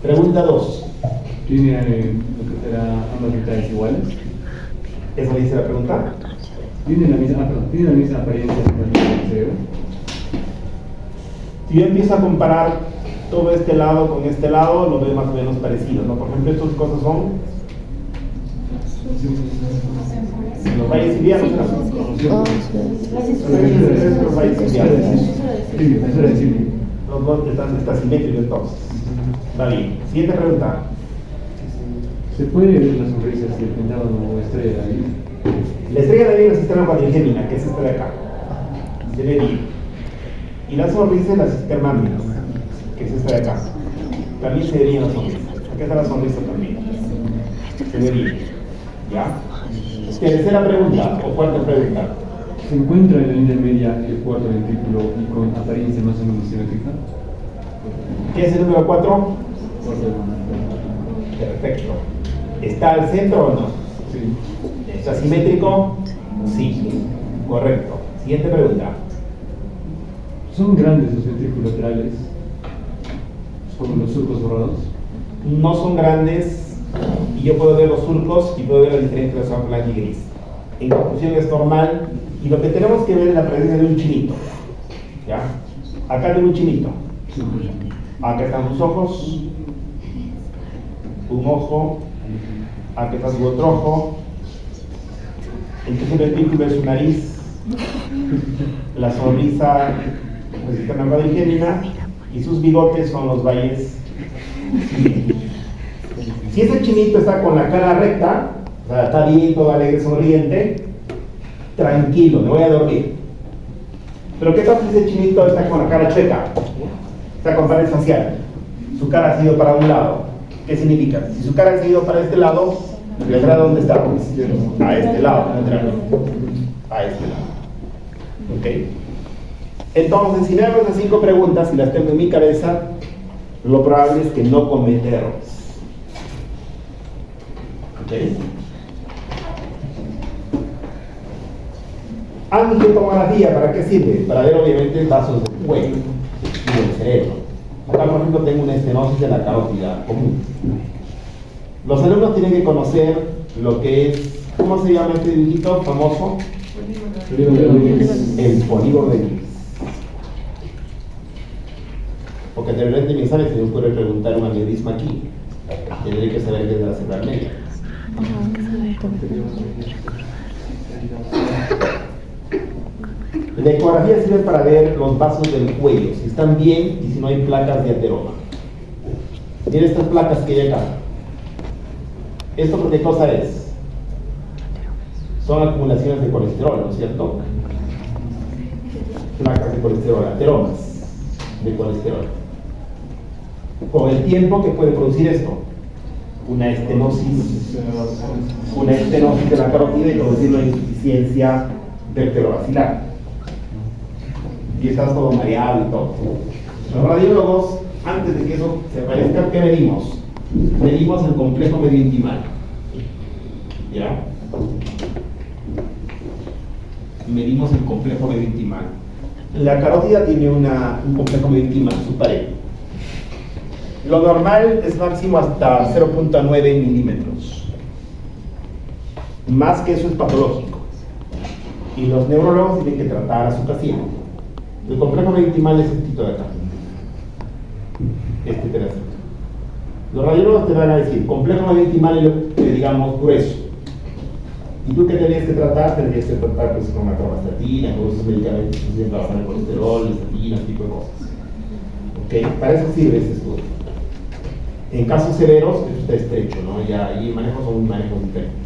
Pregunta 2.
¿Tiene lo que será ambas mitades iguales?
¿Eso dice la pregunta?
¿Tiene la misma apariencia del cerebro?
Si yo empiezo a comparar todo este lado con este lado, lo veo más o menos parecido, ¿no? Por ejemplo, estas cosas son los valles ilianos, los valles ilianos. Los dos están simétricos entonces. Va bien. Siguiente pregunta.
¿Se puede ver las sonrisas y el pentágono o estrella de David?
La estrella de Bering es la cisterna cuadrigémina, que es esta de acá. Se ve bien. Y la sonrisa es la cisterna Minos, que es esta de acá. También se ve bien la sonrisa. Acá está la sonrisa también. Se ve bien. ¿Ya? Tercera pregunta, o cuarta pregunta.
¿Se encuentra en la línea media el cuarto ventrículo y con apariencia más o menos simétrica?
¿Qué es el número 4?
Cuarto ventrículo.
Perfecto. ¿Está al centro o no?
Sí.
¿Es asimétrico? Sí. Correcto. Siguiente pregunta.
¿Son grandes los ventrículos laterales? ¿Como los surcos borrados?
No son grandes y yo puedo ver los surcos y puedo ver la diferencia entre azul, blanco y gris. En conclusión es normal y lo que tenemos que ver es la presencia de un chinito. ¿Ya? Acá tengo un chinito.
Sí.
Acá están sus ojos, un ojo, acá está su otro ojo, entonces el ventrículo es su nariz, la sonrisa, la cisterna cuadrigémina y sus bigotes son los valles. Si ese chinito está con la cara recta, o sea, está bien, todo alegre, sonriente, tranquilo, me voy a dormir. Pero ¿qué tal si ese chinito está con la cara chueca? Está con pared facial. Su cara ha sido para un lado. ¿Qué significa? Si su cara ha sido para este lado, ¿vendrá dónde está? A este lado. A este lado. ¿Ok? Entonces, si vemos las 5 preguntas y las tengo en mi cabeza, lo probable es que no cometa errores. ¿Ok? Angiotomografía, ¿para qué sirve? Para ver obviamente vasos del cuello y del cerebro. Acá, por ejemplo, tengo una estenosis de la carótida común. Los alumnos tienen que conocer lo que es, ¿cómo se llama este dibujito famoso? El polígono de Gibbs. Porque de repente me sale, se me ocurre preguntar un aneurisma aquí. Tendré que saber desde la central media. La ecografía sirve para ver los vasos del cuello, si están bien y si no hay placas de ateroma. Miren estas placas que hay acá. ¿Esto por qué cosa es? Son acumulaciones de colesterol, ¿no es cierto? Placas de colesterol, ateromas de colesterol. Con el tiempo, ¿qué puede producir esto? Una estenosis de la carótida y producir una insuficiencia vertebrovascular. Y estás todo mareado y todo. Los radiólogos, antes de que eso se aparezca, ¿qué medimos? Medimos el complejo medio intimal. ¿Ya? Medimos el complejo medio intimal. La carótida tiene un complejo medio intimal, su pared. Lo normal es máximo hasta 0.9 milímetros. Más que eso es patológico. Y los neurólogos tienen que tratar a su paciente. El complejo medio intimal es este de acá. Este pedacito. Los radiólogos te van a decir, complejo medio intimal es lo que digamos grueso. ¿Y tú qué tendrías que tratar? Tendrías que tratar pues, con atorvastatina, con esos medicamentos que sirven para bajar el colesterol, estatinas, tipo de cosas. ¿Ok? Para eso sirve este estudio. En casos severos, eso está estrecho, ¿no? Ya ahí manejos son manejos diferentes.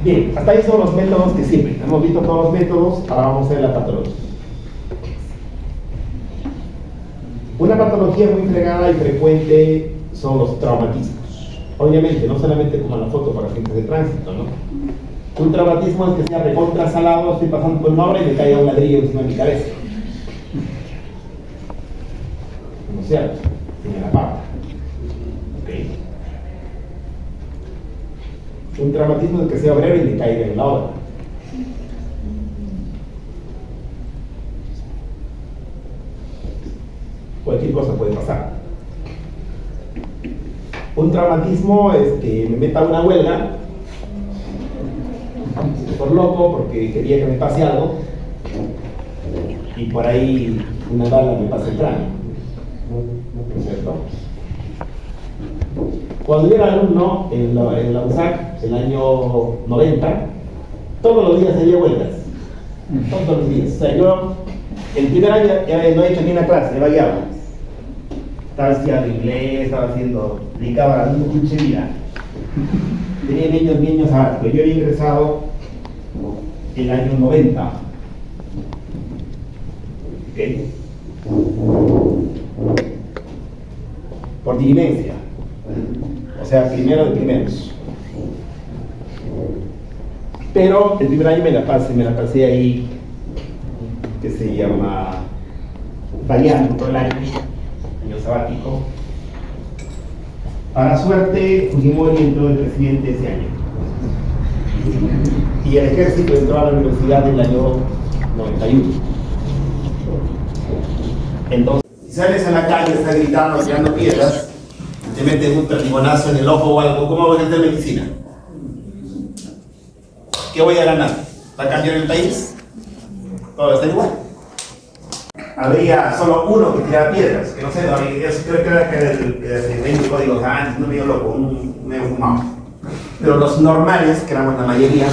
Bien, hasta ahí son los métodos que sirven. Hemos visto todos los métodos, ahora vamos a ver la patología. Una patología muy fregada y frecuente son los traumatismos. Obviamente, no solamente como en la foto para agentes de tránsito, ¿no? Un traumatismo es que sea recontra salado, estoy pasando por una obra y me caiga un ladrillo encima de mi cabeza. ¿No es cierto? En la pata. Un traumatismo es que sea obrero y me caiga en la obra. Cualquier cosa puede pasar. Un traumatismo es que me meta a una huelga por loco porque quería que me pase algo y por ahí una bala me pasa el cráneo, ¿no es cierto? Cuando yo era alumno en la USAC, el año 90, todos los días había huelgas, todos los días. O sea, yo el primer año no he hecho ni una clase, he variado. Estaba estudiando inglés, estaba dedicaba a la pinche vida. Tenía niños sabáticos. Yo había ingresado el año 90. ¿Ok? Por diligencia. O sea, primero de primeros. Pero el primer año me la pasé ahí, que se llama variando todo el año sabático. Para suerte, Fujimori entró el presidente ese año. Y el ejército entró a la universidad en el año 91. Entonces, si sales a la calle, estás gritando, tirando piedras, te meten un perdigonazo en el ojo o algo, ¿cómo voy a hacer medicina? ¿Qué voy a ganar? ¿Va a cambiar el país? Todo está igual. Habría solo uno que tiraba piedras, que no sé, no, creo que era el código antes, no me dio loco, un medio fumado. Pero los normales, que éramos la mayoría,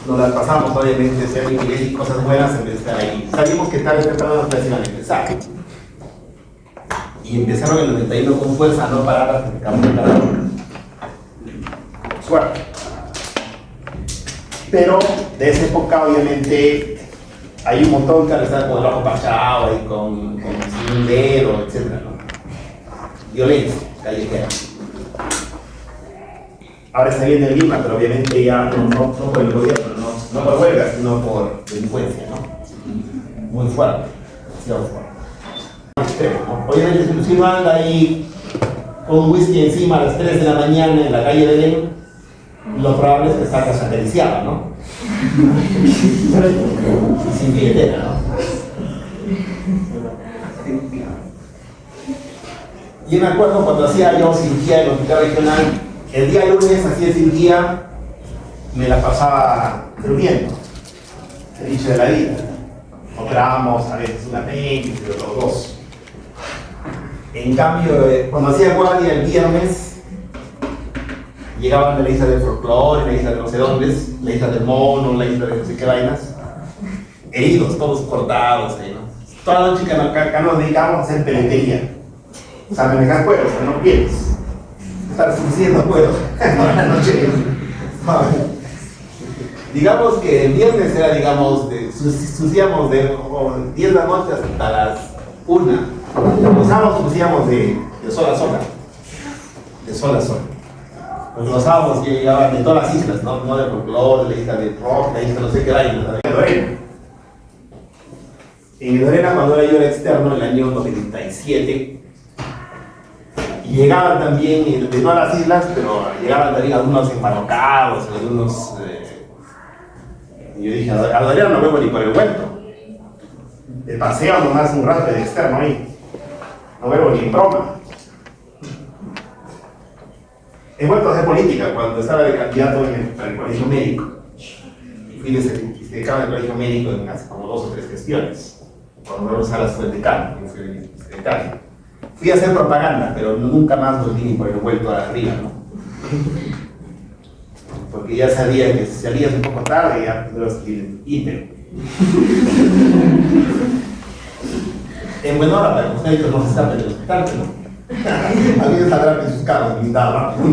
nos las pasamos obviamente, si alguien quiere decir cosas buenas en vez de estar ahí. Sabíamos que tarde o temprano las clases iban a empezar. Y empezaron en el 91 con fuerza, no parar hasta que acabamos cada uno. Suerte. Pero de esa época obviamente hay un montón que están con el ojo pachado, ahí con un dedo, etc. ¿no? Violencia callejera. Ahora está bien en Lima, pero obviamente ya no por el gobierno, no por huelga, sino por delincuencia, ¿no? Muy fuerte, demasiado fuerte. Extremo, ¿no? Obviamente si Lucino anda ahí con un whisky encima a las 3 de la mañana en la calle de Belén, lo probable es que está acariciado, ¿no? Sin billetera, ¿no? Yo me acuerdo cuando hacía yo cirugía en el hospital regional, el día lunes hacía cirugía, me la pasaba durmiendo, el dicho de la vida. Operábamos a veces una apéndice, los dos. En cambio, cuando hacía guardia el viernes, llegaban de la isla del folclore, la isla de no sé dónde, la isla del mono, la isla de no sé qué vainas, heridos, todos cortados ahí, ¿no? Toda la noche que acá nos dedicamos a hacer peletería, o sea, manejar cueros, o sea, no pieles, estar suficiendo cueros, toda la noche. Digamos que el viernes era, digamos, suciamos de 10 de la noche hasta las 1. Los sábados suciamos de sol a sol, de sol a sol. Los sábados que llegaban de todas las islas, no de folclore, de la isla de rock, de la isla no sé qué vaina, de Lorena. En Lorena, cuando yo era externo, en el año 97, llegaban también de todas las islas, pero llegaban también algunos embarrocados, algunos. Y yo dije, a Lorena no vemos ni por el vuelto. De paseo nomás un rato de externo ahí. No vemos ni en broma. He vuelto a hacer política cuando estaba de candidato para el colegio médico. Y fui decano del colegio médico en hace como 2 o 3 gestiones. Cuando Manuel Salas fue el decano, yo fui el decano. Fui a hacer propaganda, pero nunca más volví ni por el vuelto arriba, ¿no? Porque ya sabía que si salías un poco tarde, ya tendrías que ir íntero. En buena hora, para los médicos no se escapen del hospital, ¿no? Alguien saldrá en sus carros blindados, ¿no?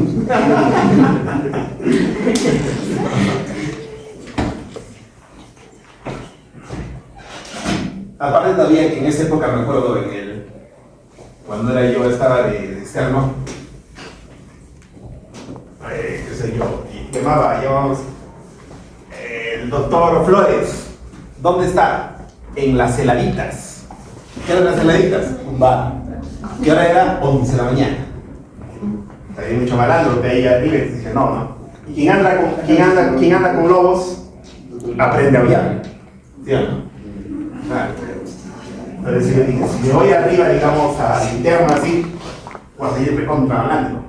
Aparte también que en esa época me acuerdo cuando era yo estaba de externo, qué sé yo, y llamamos el doctor Flores, ¿dónde está? En las heladitas. ¿Qué eran las heladitas? Un bar. ¿Qué hora era? 11 de la mañana. Había mucho malandro que ahí arriba y dije, no. Y quien anda con lobos, aprende a aullar. ¿Sí o no? Entonces yo dije, si me voy arriba, digamos, al interno así, voy a seguir recontra malandro.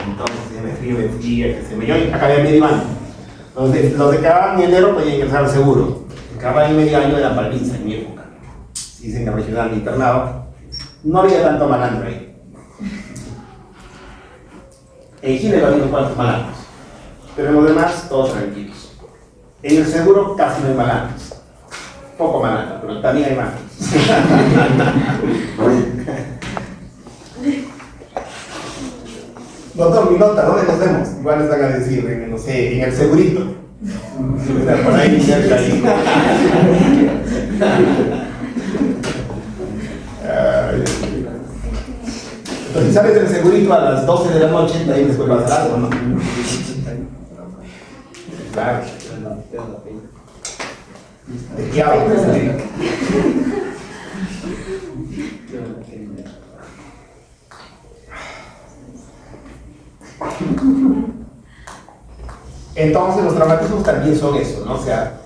Entonces ya me fui, que se me yo acabé medio año. Los de que acababan en enero podían ingresar al seguro. Los que acababan en medio año eran palminza en mi época. Dicen que regional de internado. No había tanto malandro ahí. En Chile había unos cuantos malandros, pero en los demás todos tranquilos. En el seguro casi no hay malandros. Poco malandro, pero también hay malandros. Doctor, mi nota, ¿dónde nos vemos? Igual les van a decir, no sé, en el segurito. Por ahí, cerca ahí. Entonces, si sales del segurito a las 12 de la noche, ahí después vas a hacer algo, ¿no? Claro. ¿De qué hablo? Entonces los traumatismos también son eso, ¿no? O sea,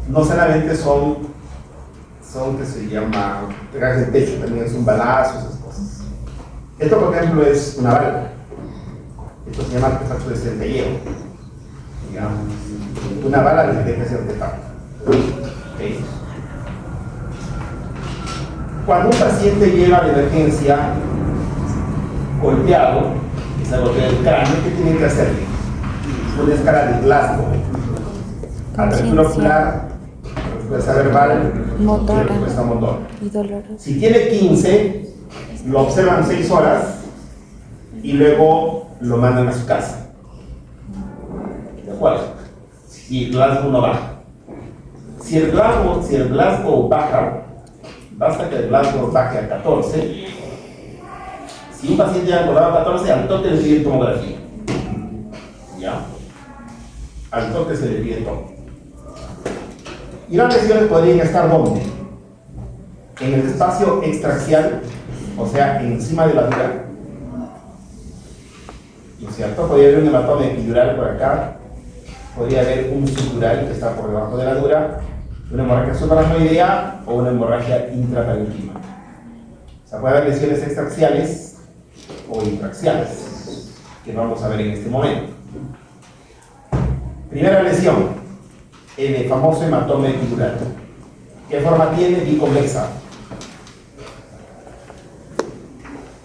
no solamente son que se llama pegarse el pecho, también es un balazo, esas cosas. Esto, por ejemplo, es una bala. Esto se llama artefacto de centelleo. Digamos, una bala de ese artefacto. ¿Okay? Cuando un paciente llega a la emergencia golpeado, que se golpea el cráneo, ¿qué tienen que hacerle? Una escala de Glasgow. Apertura ocular, respuesta verbal, respuesta motor.
Y doloroso.
Si tiene 15, lo observan 6 horas y luego lo mandan a su casa. ¿De acuerdo? Si el Glasgow no baja. Si el Glasgow baja, basta que el Glasgow baje a 14. Si un paciente ya acordaba 14, al toque le piden tomografía. ¿Ya? Al toque se le pide todo. Y las lesiones podrían estar ¿dónde? En el espacio extraxial, o sea, encima de la dura. ¿No es cierto? Podría haber un hematoma epidural por acá, podría haber un subdural que está por debajo de la dura, una hemorragia subaracnoidea o una hemorragia intraparenquima. O sea, puede haber lesiones extraxiales o intraxiales, que vamos a ver en este momento. Primera lesión, el famoso hematoma epidural. ¿Qué forma tiene? Biconvexa.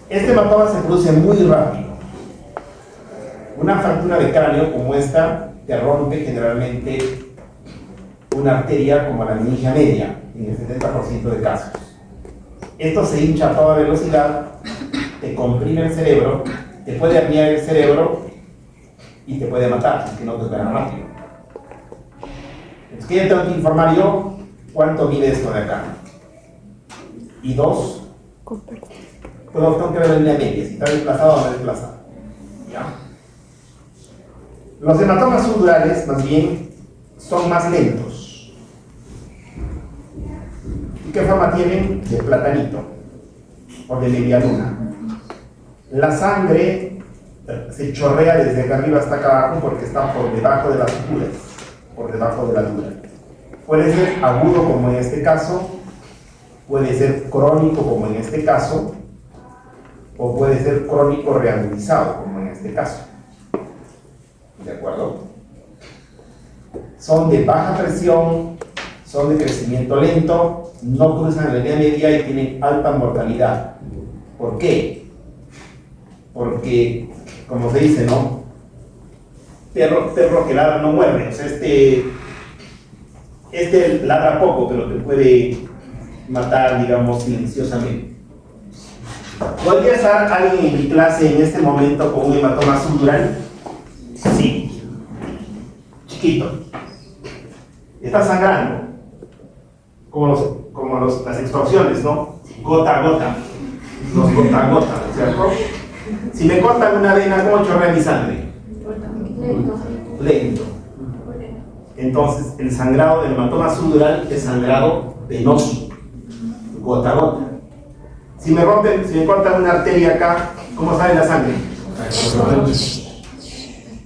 Este hematoma se produce muy rápido. Una fractura de cráneo como esta te rompe generalmente una arteria como la meningia media, en el 70% de casos. Esto se hincha a toda velocidad, te comprime el cerebro, te puede herniar el cerebro y te puede matar, si es que no te opera rápido. Entonces, ¿qué tengo que informar yo? ¿Cuánto mide esto de acá? Y 2, pues tengo que ver la línea media, si está desplazado o no desplazado. ¿Ya? Los hematomas subdurales, más bien, son más lentos. ¿Y qué forma tienen? De platanito o de media luna. La sangre se chorrea desde acá arriba hasta acá abajo porque está por debajo de las suturas, por debajo de la dura. Puede ser agudo como en este caso, puede ser crónico como en este caso, o puede ser crónico reagudizado como en este caso. ¿De acuerdo? Son de baja presión, son de crecimiento lento, no cruzan la línea media y tienen alta mortalidad. ¿Por qué? Porque, como se dice, ¿no? Perro que ladra no muerde. O sea, este ladra poco, pero te puede matar, digamos, silenciosamente. ¿Podría estar alguien en mi clase en este momento con un hematoma subdural? Sí. Chiquito. Está sangrando. Como las extorsiones, ¿no? Gota a gota. Los gota a gota, ¿cierto? Si me cortan una vena, ¿cómo chorrea mi sangre? Lento. Entonces, el sangrado del hematoma subdural es sangrado venoso, gota a gota. Si me cortan una arteria acá, ¿cómo sale la sangre?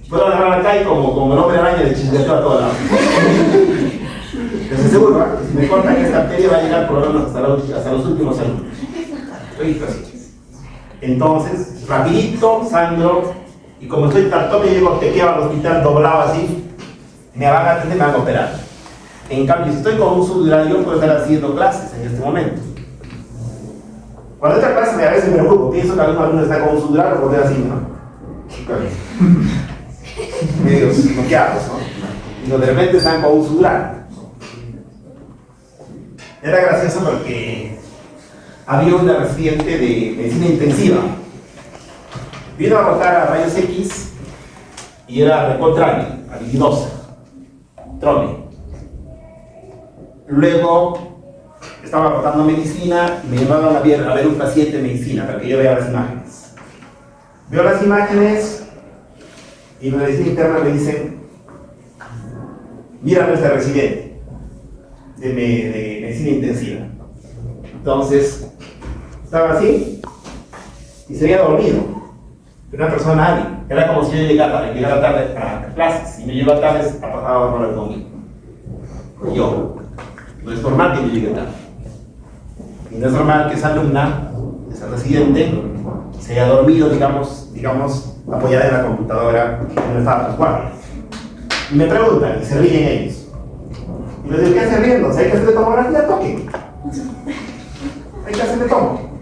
Puedo agarrar acá y como el hombre araña le chisgueteo a todos lados. Les aseguro, ¿eh? Si me cortan esta arteria va a llegar por lo menos hasta los últimos alumnos. Entonces, rapidito, sangro, y como estoy tanto que llego, te quedo al hospital doblado así, me van a atender, me van a operar. En cambio, si estoy con un subdural, yo puedo estar haciendo clases en este momento. Cuando esta clase a veces me preocupo, pienso que algún alumno está con un subdural, lo pondré así, ¿no? Medios bloqueados, ¿no? Y de repente están con un subdural. Era gracioso porque había una residente de medicina intensiva Vino a arrojar a rayos X y era recontra habilidosa. Trole. Luego estaba rotando medicina y me llevaron a ver un paciente de medicina para que yo vea las imágenes. Veo las imágenes y la medicina interna me dice: mira a nuestra residente de medicina intensiva. Entonces, estaba así y se había dormido. Era una persona hábil. Era como si yo llegara tarde a clases y me lleva tarde a pasar horas conmigo. Yo. No es normal que yo llegue tarde. Y no es normal que esa alumna, esa residente, se haya dormido, digamos, apoyada en la computadora donde estaban los guardias. Y me preguntan, y se ríen ellos. Y les digo: ¿qué hacen riendo? Si hay que hacerle tomografía, toque. Hay que hacerle tomo.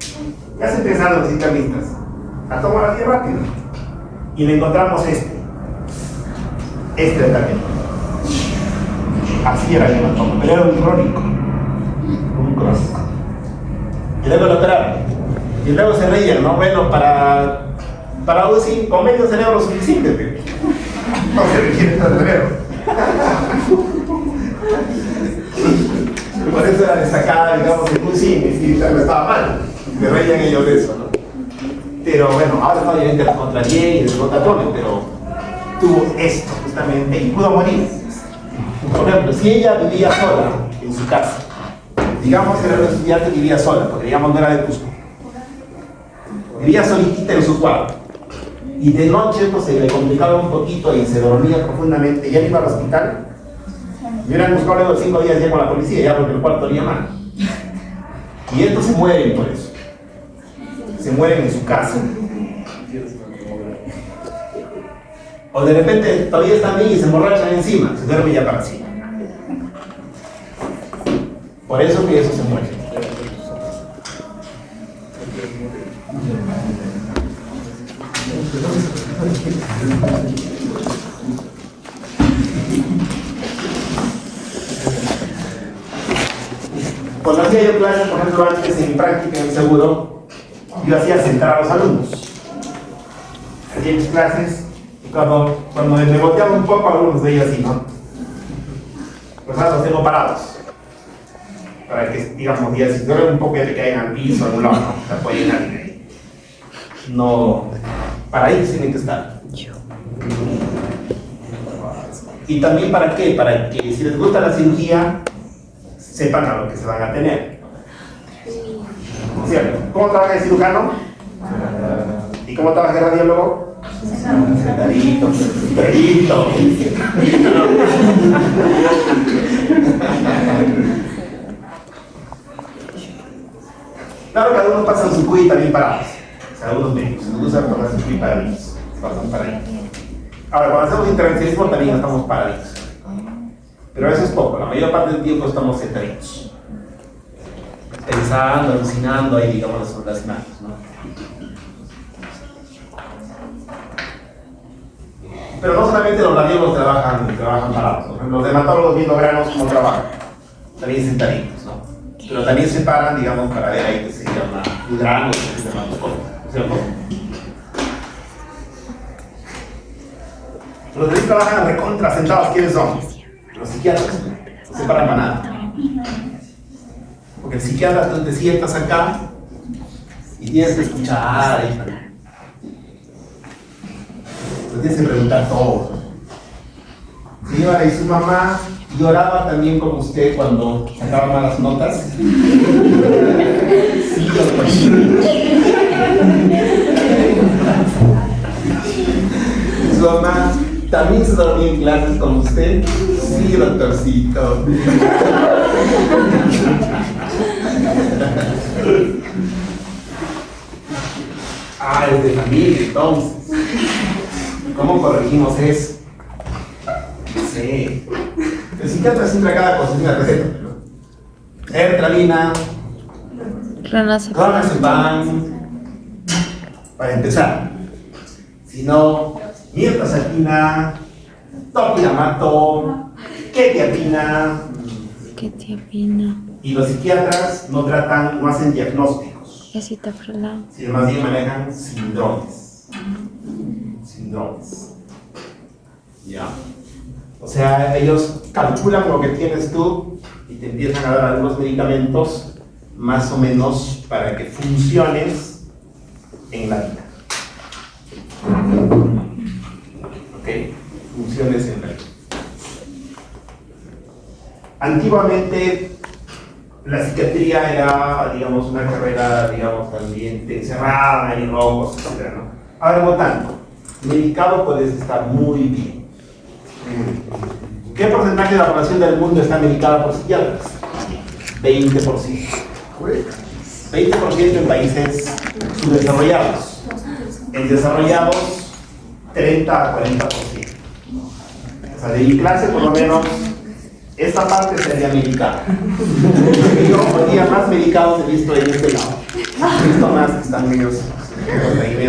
¿Qué hacen pensando los internistas? La tomografía rápido. Y le encontramos este de también. Así era el hematoma, pero era un crónico, un cross. Y luego lo operaron. Y luego se reían, ¿no? Bueno, para UCI, con medio cerebro suficiente, pero no se requiere tanto cerebro. Por eso era destacada, digamos, en UCI, y estaba mal. Se reían ellos de eso, ¿no? Pero bueno, ahora está obviamente la contrarié y el contratone, pero tuvo esto justamente y pudo morir. Por ejemplo, si ella vivía sola en su casa, digamos que era una estudiante que vivía sola, porque digamos no era de Cusco, vivía solitita en su cuarto, y de noche pues se le complicaba un poquito y se dormía profundamente, y él iba al hospital, y hubieran buscado luego 5 días ya con la policía, ya porque el cuarto olía mal. Y estos se mueren por eso, se mueren en su casa. O de repente todavía están ahí y se emborrachan encima, se duerme ya para siempre. Por eso que eso se muere. Cuando hacía yo clases, por ejemplo, antes en mi práctica en el seguro, yo hacía sentar a los alumnos. Hacía mis clases. Cuando me volteaba un poco, algunos de ellos así, ¿no? Pues ahora los tengo parados. Para que, digamos, ya si duermen un poco ya te caigan al piso, a algún lado, ¿no? Se apoyen a alguien. No, para ellos tienen que estar. Y también para qué? Para que si les gusta la cirugía, sepan a lo que se van a tener. ¿Cierto? ¿Cómo trabaja el cirujano? ¿Y cómo trabaja el radiólogo? Sentadito, sentadito. Claro que algunos pasan su cuy también parados. O sea, algunos médicos nos gusta tomar su cuy paraditos. Pasan paraditos. Ahora, cuando hacemos intervencionismo también estamos paraditos. Pero eso es poco, la mayor parte del tiempo estamos sentaditos. Pensando, alucinando ahí, digamos, sobre las imágenes, ¿no? Pero no solamente los radiólogos trabajan parados. Por ejemplo, los dermatólogos viendo granos, ¿cómo trabajan? También sentaditos, ¿no? Pero también se paran, digamos, para ver ahí que se llama granos, que se llama ¿cierto? Los que trabajan recontra sentados, ¿quiénes son? Los psiquiatras. No se paran para nada. Porque el psiquiatra, tú te sientas acá y tienes que escuchar y tienes que preguntar todo. Señora, ¿y su mamá lloraba también como usted cuando sacaba malas notas? Sí, doctor. ¿Su mamá también se dormía en clases como usted? Sí, doctorcito. Ah, es de familia, entonces. ¿Cómo corregimos eso? Sí. El psiquiatra siempre a cada cosa una receta. Sertralina, clonazepam, para empezar. Si no, mirtazapina, topiramato, quetiapina. Y los psiquiatras no hacen diagnósticos, sino más bien manejan síndromes. Síndromes. ¿Ya? O sea, ellos calculan lo que tienes tú y te empiezan a dar algunos medicamentos más o menos para que funciones en la vida. ¿Ok? Funciones en la vida. Antiguamente la psiquiatría era, digamos, una carrera, digamos, también encerrada y robos, etc., ¿no? Ahora no tanto. Medicado puedes estar muy bien. ¿Qué porcentaje de la población del mundo está medicada por psiquiatras? 20%. 20% en países subdesarrollados. En desarrollados, 30 a 40%. O sea, de mi clase, por lo menos, esta parte sería medicada. Yo, día más medicados he visto en este lado. He visto más que están medios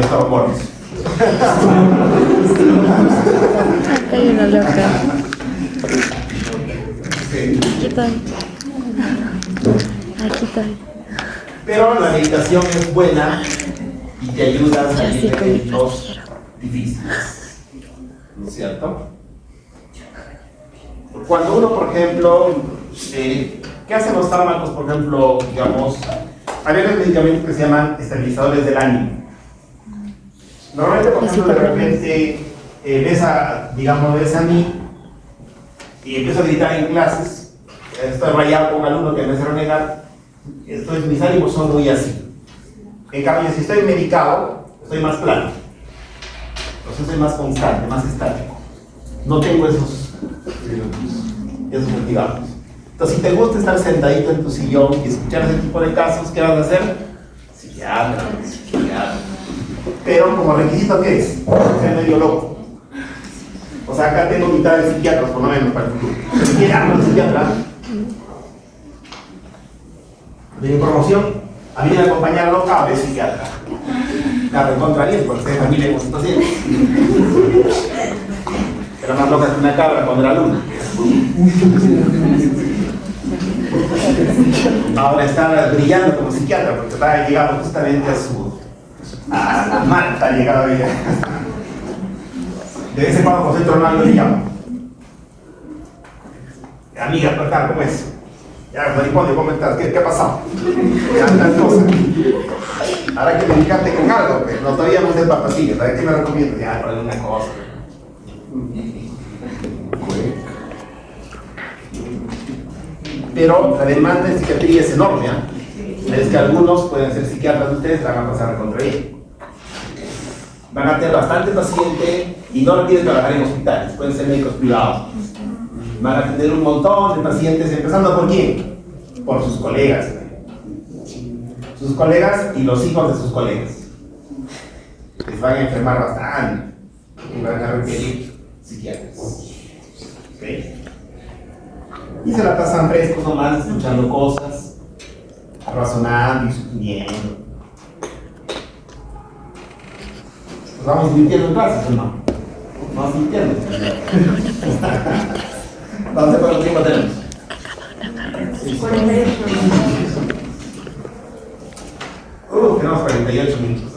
trombones.
Hay una loca.
Sí.
Aquí estoy. Aquí estoy.
Pero la medicación es buena y te ayuda a salir
Así
de
con mi
eventos difíciles. ¿No es cierto? Cuando uno, por ejemplo, ¿qué hacen los fármacos? Por ejemplo, digamos, hay unos medicamentos que se llaman estabilizadores del ánimo. Normalmente, por ejemplo, de repente ves a mí y empiezo a gritar en clases, estoy rayado con un alumno que me hace renegar, mis ánimos son muy así. En cambio, si estoy medicado, estoy más plano. Entonces soy más constante, más estático. No tengo esos digamos. Entonces, si te gusta estar sentadito en tu sillón y escuchar ese tipo de casos, ¿qué vas a hacer? Psiquiatra. Pero como requisito, ¿qué es? Ser medio loco. O sea, acá tengo mitad de psiquiatras, por lo menos, para el futuro. Si quieres hablar de psiquiatra, de mi promoción, a mí me acompañaron a de psiquiatra. Claro, en contra bien, porque es familia con pacientes. Era más loca que una cabra cuando era alumna. Ahora está brillando como psiquiatra porque está llegando justamente a la manta, llegado ella. De vez en cuando José Tronaldo le llama. Amiga, ¿verdad? ¿Cómo es? Ya, Maripodio, ¿cómo estás? ¿Qué ha pasado? Ya andas cosas. Ahora que me encante con algo, que no, todavía no sé papatillas, ¿sabes qué me recomiendo? Ya, por alguna cosa. Pero la demanda en psiquiatría es enorme, ¿eh? Es que algunos pueden ser psiquiatras de ustedes, van a pasar contra ellos. Van a tener bastante paciente y no requieren trabajar en hospitales, pueden ser médicos privados. Van a tener un montón de pacientes, empezando por quién? Por sus colegas. Sus colegas y los hijos de sus colegas. Les van a enfermar bastante y van a requerir psiquiatras. ¿Okay? Y se la pasan frescos nomás, escuchando cosas, razonando y suponiendo. Nos vamos divirtiendo en clases, ¿o no? Nos vamos divirtiendo. No sé cuánto tiempo tenemos. 48 minutos. Tenemos 48 minutos.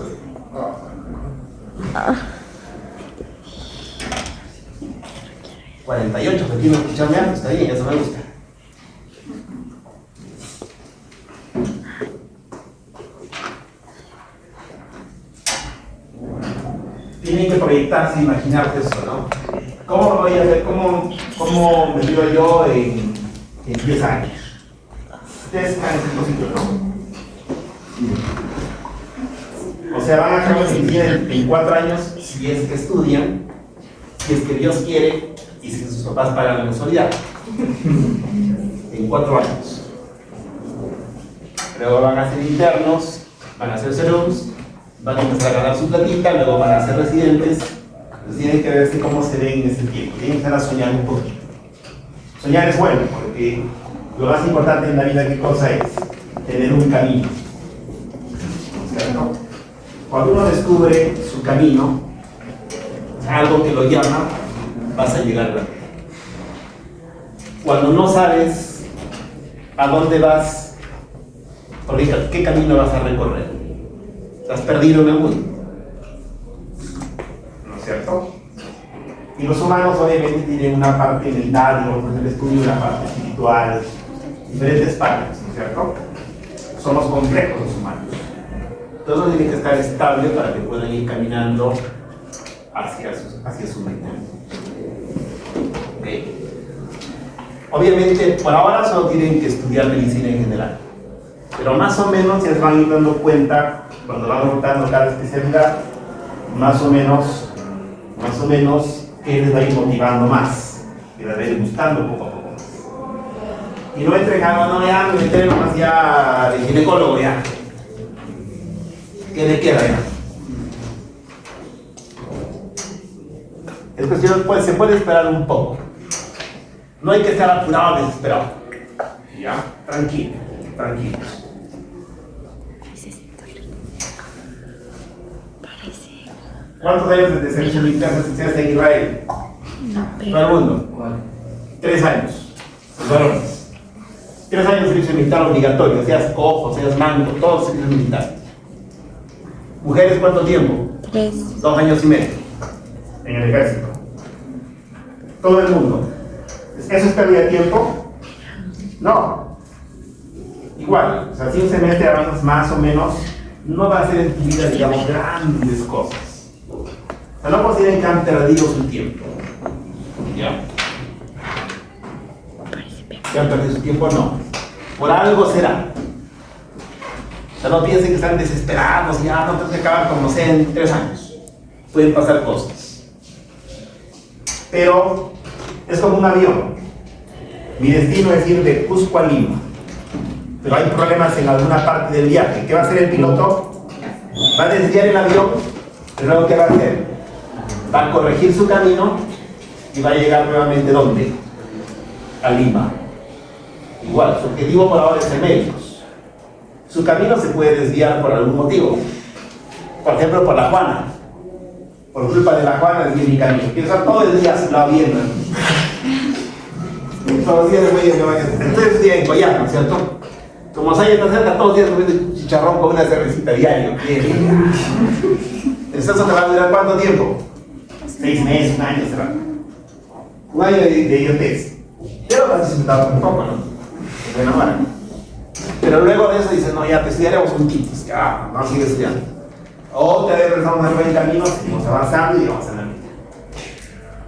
48, que quiero escucharme antes, está bien, eso me gusta. Tienen que proyectarse, imaginarse eso, ¿no? ¿Cómo lo voy a hacer? ¿Cómo me veo yo en 10 años? Ustedes saben ese posible, ¿no? O sea, van a acabar en 4 años si es que estudian, si es que Dios quiere y si sus papás pagan la mensualidad. En 4 años. Luego van a ser internos, van a ser serums, van a empezar a ganar su platita, luego van a ser residentes. Entonces tienen que verse cómo se ven en ese tiempo. Tienen que empezar a soñar un poquito. Soñar es bueno, porque lo más importante en la vida, ¿qué cosa es? Tener un camino. ¿Cierto? Cuando uno descubre su camino, algo que lo llama, vas a llegar rápido. Cuando no sabes a dónde vas, ¿qué camino vas a recorrer? Estás perdido en el mundo. cierto? Y los humanos obviamente tienen una parte mental, digamos, en el estudio, una parte espiritual, diferentes partes, ¿no es cierto? Somos complejos los humanos. Todo tiene que estar estable para que puedan ir caminando hacia su meta. Okay. Obviamente, por ahora solo tienen que estudiar medicina en general. Pero más o menos ya se van a ir dando cuenta, cuando van rotando cada especialidad, más o menos, qué les va a ir motivando más, que les va a ir gustando poco a poco más. Y no entren a no, ya me meteré más ya de ginecólogo ya. ¿Qué le queda ya? Es cuestión, pues se puede esperar un poco. No hay que estar apurado, desesperado. Ya, tranquilo, tranquilos. ¿Cuántos años de servicio militar necesitas en Israel? Todo el mundo. 3 años. Los varones. 3 años de servicio militar obligatorio, seas cojo, seas manco, todo servicio militar. ¿Mujeres cuánto tiempo?
3.
2 años y medio. En el ejército. Todo el mundo. ¿Eso es pérdida de tiempo? No. Igual, o sea, si un semestre avanzas más o menos, no va a ser en tu vida, digamos, grandes cosas. O sea, no consideren que han perdido su tiempo. ¿Ya? ¿Que han perdido su tiempo? No. Por algo será. O sea, no piensen que están desesperados y ya no tengo que acabar como sea en 3 años. Pueden pasar cosas. Pero es como un avión. Mi destino es ir de Cusco a Lima. Pero hay problemas en alguna parte del viaje. ¿Qué va a hacer el piloto? Va a desviar el avión, pero luego ¿qué va a hacer? Va a corregir su camino y va a llegar nuevamente ¿dónde? A Lima. Igual, su objetivo por ahora es Eméritos. Su camino se puede desviar por algún motivo. Por ejemplo, por la Juana. Por culpa de la Juana desvié mi camino. Quiero estar todo el día la viendo. Todos los días de medio me van a hacer. Entonces estoy en Coyhaique, ¿no es cierto? Como Saya está cerca, todos los días comiendo chicharrón con una cervecita diario. ¿Eso te va a durar cuánto tiempo? 6 meses, 1 año, será. 1 año de idiotez. Pero lo has disfrutado tampoco, ¿no? Se enamoran. Pero luego de eso dicen, no, ya te estudiaremos juntitos. Que no sigue estudiando. Otra vez empezamos en el buen camino, seguimos avanzando y llegamos a la mitad.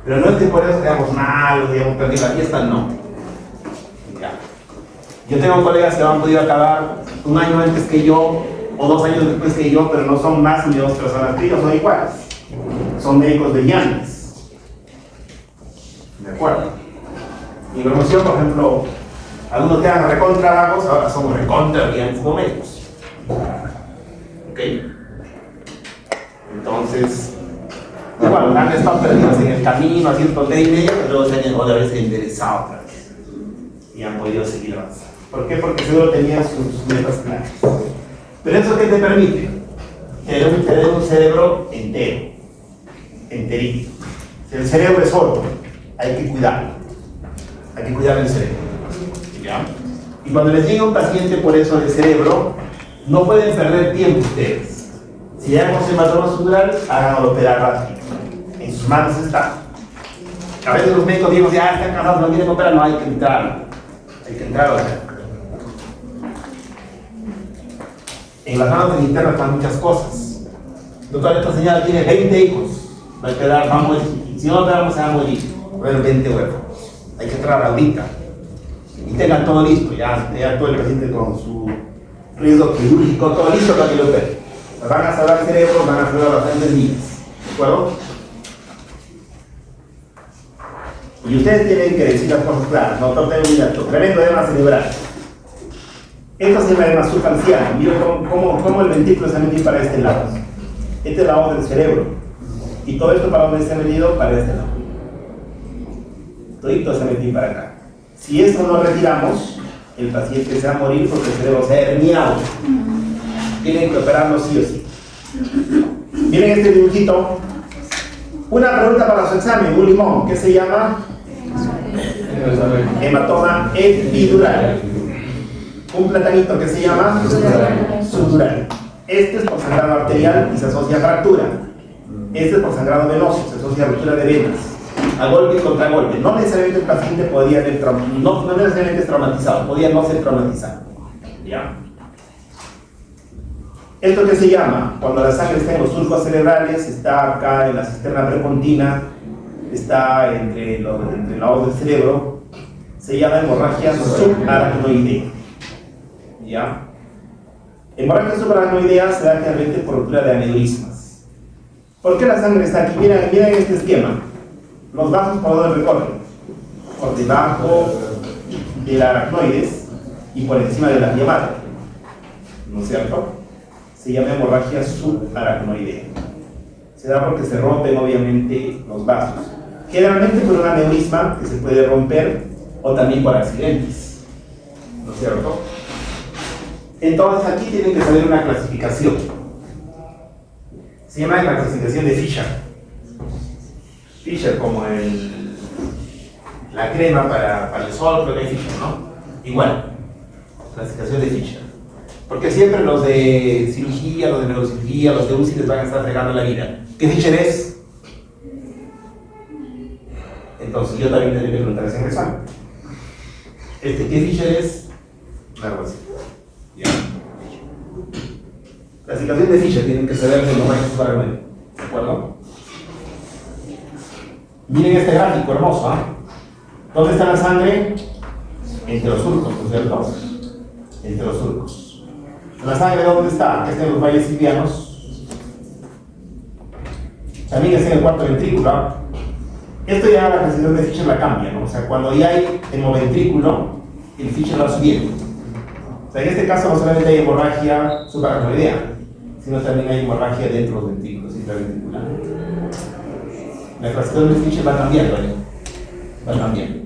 Pero no es que por eso seamos malos, digamos, perdido la fiesta, no. Ya. Yo tengo colegas que han podido acabar 1 año antes que yo, o 2 años después que yo, pero no son más ni 2 personas que yo, son iguales. Son médicos brillantes. ¿De acuerdo? Mi promoción, por ejemplo, algunos que eran recontra vagos, ahora son recontra brillantes como médicos. ¿Ok? Entonces, igual, han estado perdidos en el camino, haciendo tontería y media, pero luego se han llegado de haberse enderezado otra vez. Y han podido seguir avanzando. ¿Por qué? Porque seguro tenían sus metas claras. Pero eso que te permite, tener un cerebro entero, enterito. Si el cerebro es sordo, hay que cuidarlo. Hay que cuidar el cerebro. ¿Ya? Y cuando les llega un paciente por eso del cerebro, no pueden perder tiempo ustedes. Si hay un hematoma subdural, háganlo operar rápido. En sus manos está. A veces los médicos dicen, ya están cansados, no quieren operar, no hay que entrar. Hay que entrar a operar. En las manos del interno están muchas cosas. Doctor, esta señora tiene 20 hijos. Va a quedar, va a morir. Si no operamos, se va a morir. Va a haber 20 huevos. Hay que entrar ahorita. Y tengan todo listo. Ya todo el paciente con su riesgo quirúrgico, todo listo para que lo operen. Van a salvar el cerebro, van a salvar bastantes vidas. ¿De acuerdo? Y ustedes tienen que decir las cosas claras. No, tengo un dato. Tremendo edema cerebral. Esto se llama edema subfacial. Miren cómo el ventrículo se ha metido para este lado. Este es la voz del cerebro. Y todo esto para dónde se ha metido, para este lado. Todito se ha metido para acá. Si esto no retiramos, el paciente se va a morir porque el cerebro se ha herniado. Tienen que operarlo sí o sí. Miren este dibujito. Una pregunta para su examen, un limón. ¿Qué se llama? Hematoma epidural. Un platanito que se llama subdural. Este es por sangrado arterial y se asocia a fractura. Este es por sangrado venoso, se asocia a ruptura de venas, a golpe y contragolpe. No necesariamente el paciente podía haber no necesariamente es traumatizado, podía no ser traumatizado. ¿Ya? ¿Esto qué se llama? Cuando la sangre está en los surcos cerebrales, está acá en la cisterna prepontina, está entre los lados del cerebro, se llama hemorragia subaracnoidea. ¿Ya? Hemorragia subaracnoidea se da generalmente por ruptura de aneurismas. ¿Por qué la sangre está aquí? Miren este esquema. Los vasos por donde recorren. Por debajo de la aracnoides y por encima de la vía madre. ¿No es cierto? Se llama hemorragia subaracnoidea. Se da porque se rompen obviamente los vasos. Generalmente por un aneurisma que se puede romper o también por accidentes. ¿No es cierto? Entonces aquí tiene que salir una clasificación. Se llama la clasificación de Fischer. Fischer como la crema para el sol, creo que hay Fischer, ¿no? Igual. Clasificación de Fischer. Porque siempre los de cirugía, los de neurocirugía, los de UCI les van a estar fregando la vida. ¿Qué Fischer es? Entonces yo también tendría que preguntar ese examen. ¿Qué Fischer es? Algo así. ¿Ya? Clasificación de Fischer, tienen que saber de los rayos para medio. ¿De acuerdo? Miren este gráfico hermoso, ¿eh? ¿Dónde está la sangre? Entre los surcos, ¿no es cierto? Entre los surcos. ¿La sangre dónde está? Está en los valles silvianos. También está en el cuarto ventrículo. Esto ya la clasificación de Fischer la cambia, ¿no? O sea, cuando ya hay hemoventrículo, el Fischer va subiendo. O sea, en este caso no solamente hay hemorragia subaracnoidea, sino también hay hemorragia dentro de los ventrículos intraventricular. La clasificación de Fischer va cambiando ahí. Va cambiando.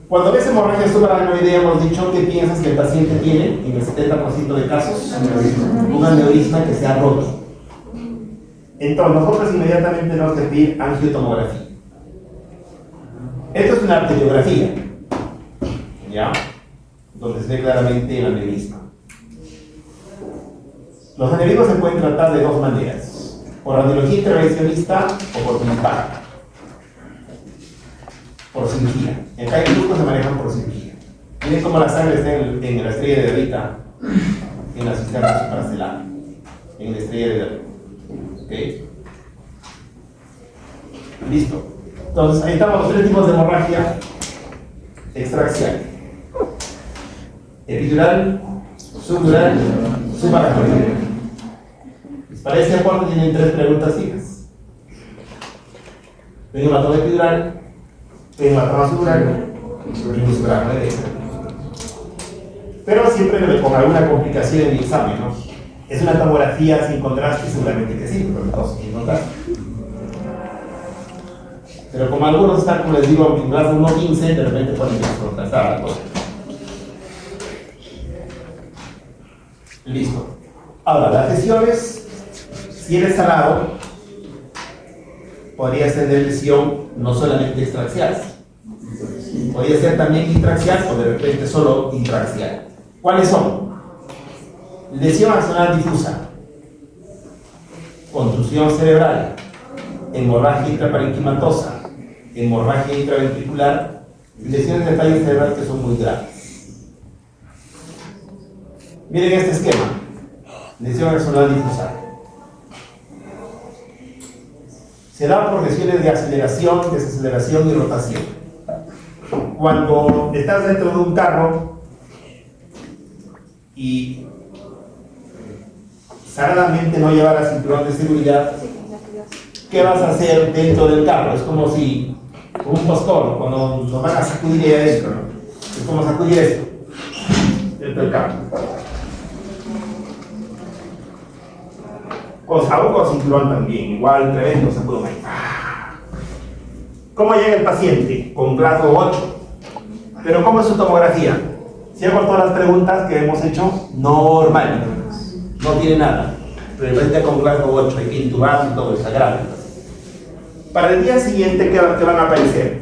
Cuando ves hemorragia subaracnoidea, hemos dicho que piensas que el paciente tiene, en el 70% de casos, un aneurisma que se ha roto. Entonces, nosotros inmediatamente tenemos que pedir angiotomografía. Esto es una arteriografía, ¿ya? Donde se ve claramente el aneurisma. Los aneurismas se pueden tratar de dos maneras: por radiología intervencionista o por impacto. Por cirugía. En cada grupo se manejan por cirugía. Miren cómo la sangre está en la estrella de Derrida, en la cisterna supracelular, en la estrella de Derrida. ¿Ok? Listo. Entonces, ahí estamos los tres tipos de hemorragia extraaxial: epidural, subdural, subaracnoidea. Para este aporte tienen tres preguntas fijas: ¿un hematoma epidural? ¿Un hematoma subdural? Y un subaracnoidea. Pero siempre con alguna complicación en el examen, ¿no? Es una tomografía sin contraste, seguramente que sí, pero entonces sin contraste. Pero como algunos están, como les digo, en grado 1.15, de repente pueden contrastar la cosa. Listo. Ahora, las lesiones, si eres salado, podría tener lesión no solamente extraaxial, podría ser también intraaxial o de repente solo intraaxial. ¿Cuáles son? Lesión axonal difusa, contusión cerebral, hemorragia intraparenquimatosa, hemorragia intraventricular y lesiones de tallo cerebral que son muy graves. Miren este esquema: lesión axonal difusa. Se da por lesiones de aceleración, desaceleración y rotación. Cuando estás dentro de un carro y sagradamente no llevaras cinturón de seguridad, ¿qué vas a hacer dentro del carro? Es como si, como un postor, cuando nos van a sacudir ahí adentro, ¿no? Es como sacudir esto dentro del carro. O con cinturón también, igual tremendo sacudo ahí. ¿Cómo llega el paciente? Con grado 8. Pero ¿cómo es su tomografía? Si hago todas las preguntas que hemos hecho, normal, no tiene nada. Pero de repente con grado 8 hay que intubar y todo, está grave. Para el día siguiente, ¿qué van a aparecer?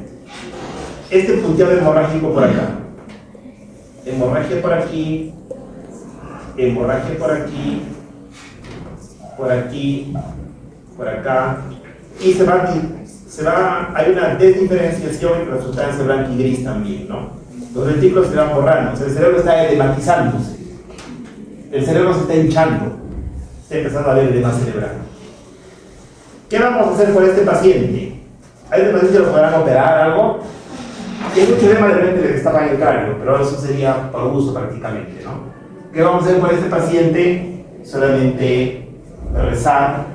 Este punteado hemorrágico por acá, hemorragia por aquí, hemorragia por aquí, por aquí, por acá, y hay una desdiferenciación entre la sustancia blanca y gris también, ¿no? Los ventrículos se van borrando, o sea, el cerebro está edematizándose, el cerebro se está hinchando, está empezando a haber edema cerebral. ¿Qué vamos a hacer con este paciente? ¿Hay un paciente que lo podrán operar algo? Hay mucho edema de repente que está en el cráneo, pero eso sería por uso prácticamente, ¿no? ¿Qué vamos a hacer con este paciente? Solamente rezar,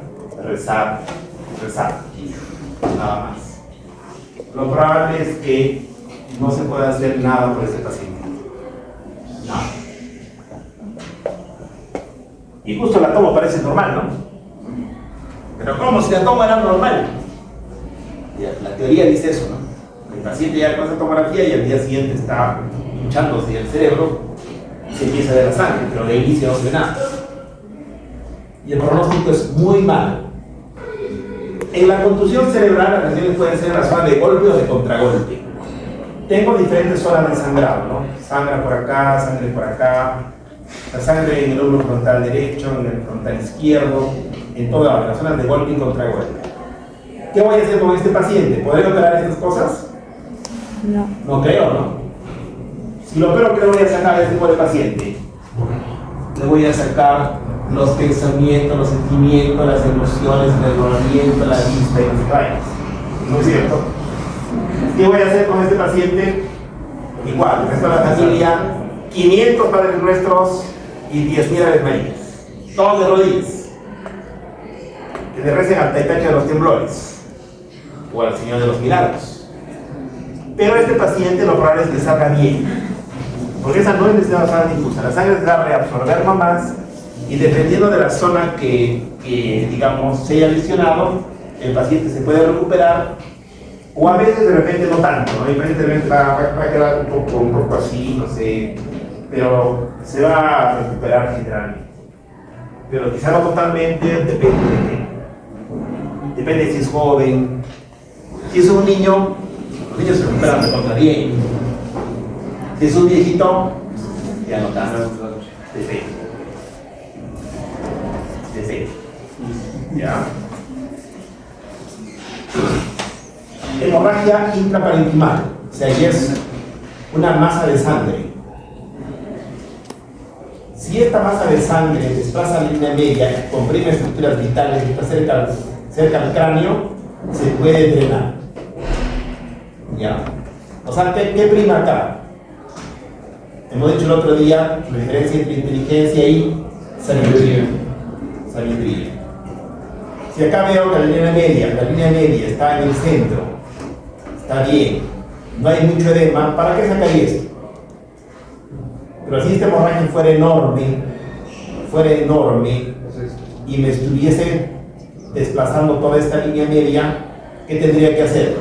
rezar, rezar, nada más. Lo probable es que no se pueda hacer nada por este paciente. Nada. Y justo la toma parece normal, ¿no? Pero ¿cómo si la toma era normal? La teoría dice eso, ¿no? El paciente ya con esa tomografía y al día siguiente está hinchándose el cerebro y se empieza a ver la sangre, pero de inicio no se ve nada. Y el pronóstico es muy malo. En la contusión cerebral las lesiones pueden ser en la zona de golpe o de contragolpe. Tengo diferentes zonas de sangrado, ¿no? Sangra por acá, sangre por acá, la sangre en el lóbulo frontal derecho, en el frontal izquierdo, en todas las zonas de golpe y contragolpe. ¿Qué voy a hacer con este paciente? ¿Podré operar estas cosas?
No.
No creo, ¿no? Si lo opero, ¿qué le voy a sacar a este pobre paciente? Le voy a sacar los pensamientos, los sentimientos, las emociones, el enrolamiento, la vista y los rayos. ¿No es cierto? ¿Qué voy a hacer con este paciente? Igual, el resto de la familia, 500 Padres Nuestros y 10.000 Aves Marías. Todos de rodillas. Que le recen al Taitacha de los temblores o al Señor de los Milagros. Pero este paciente lo probable es que salga bien, porque esa no es necesidad de sangre difusa. La sangre se va a reabsorber más y dependiendo de la zona que digamos se haya lesionado, el paciente se puede recuperar o a veces de repente no tanto, ¿no? Y de repente va a quedar un poco así, no sé, pero se va a recuperar generalmente. Pero quizá no totalmente, depende si es joven. Si es un niño, los niños se recuperan de contra bien. Si es un viejito, ya no tanto. Depende. ¿Ya? Hemorragia intraparenquimal, o sea, ya es una masa de sangre. Si esta masa de sangre desplaza la línea media, comprime estructuras vitales que está cerca al cráneo, se puede drenar. ¿Ya? O sea, ¿qué prima acá? Hemos dicho el otro día la diferencia entre inteligencia y sabiduría. Si acá veo que la línea media está en el centro, está bien, no hay mucho edema, ¿para qué sacaría esto? Pero si esta hemorragia fuera enorme y me estuviese desplazando toda esta línea media, ¿qué tendría que hacer?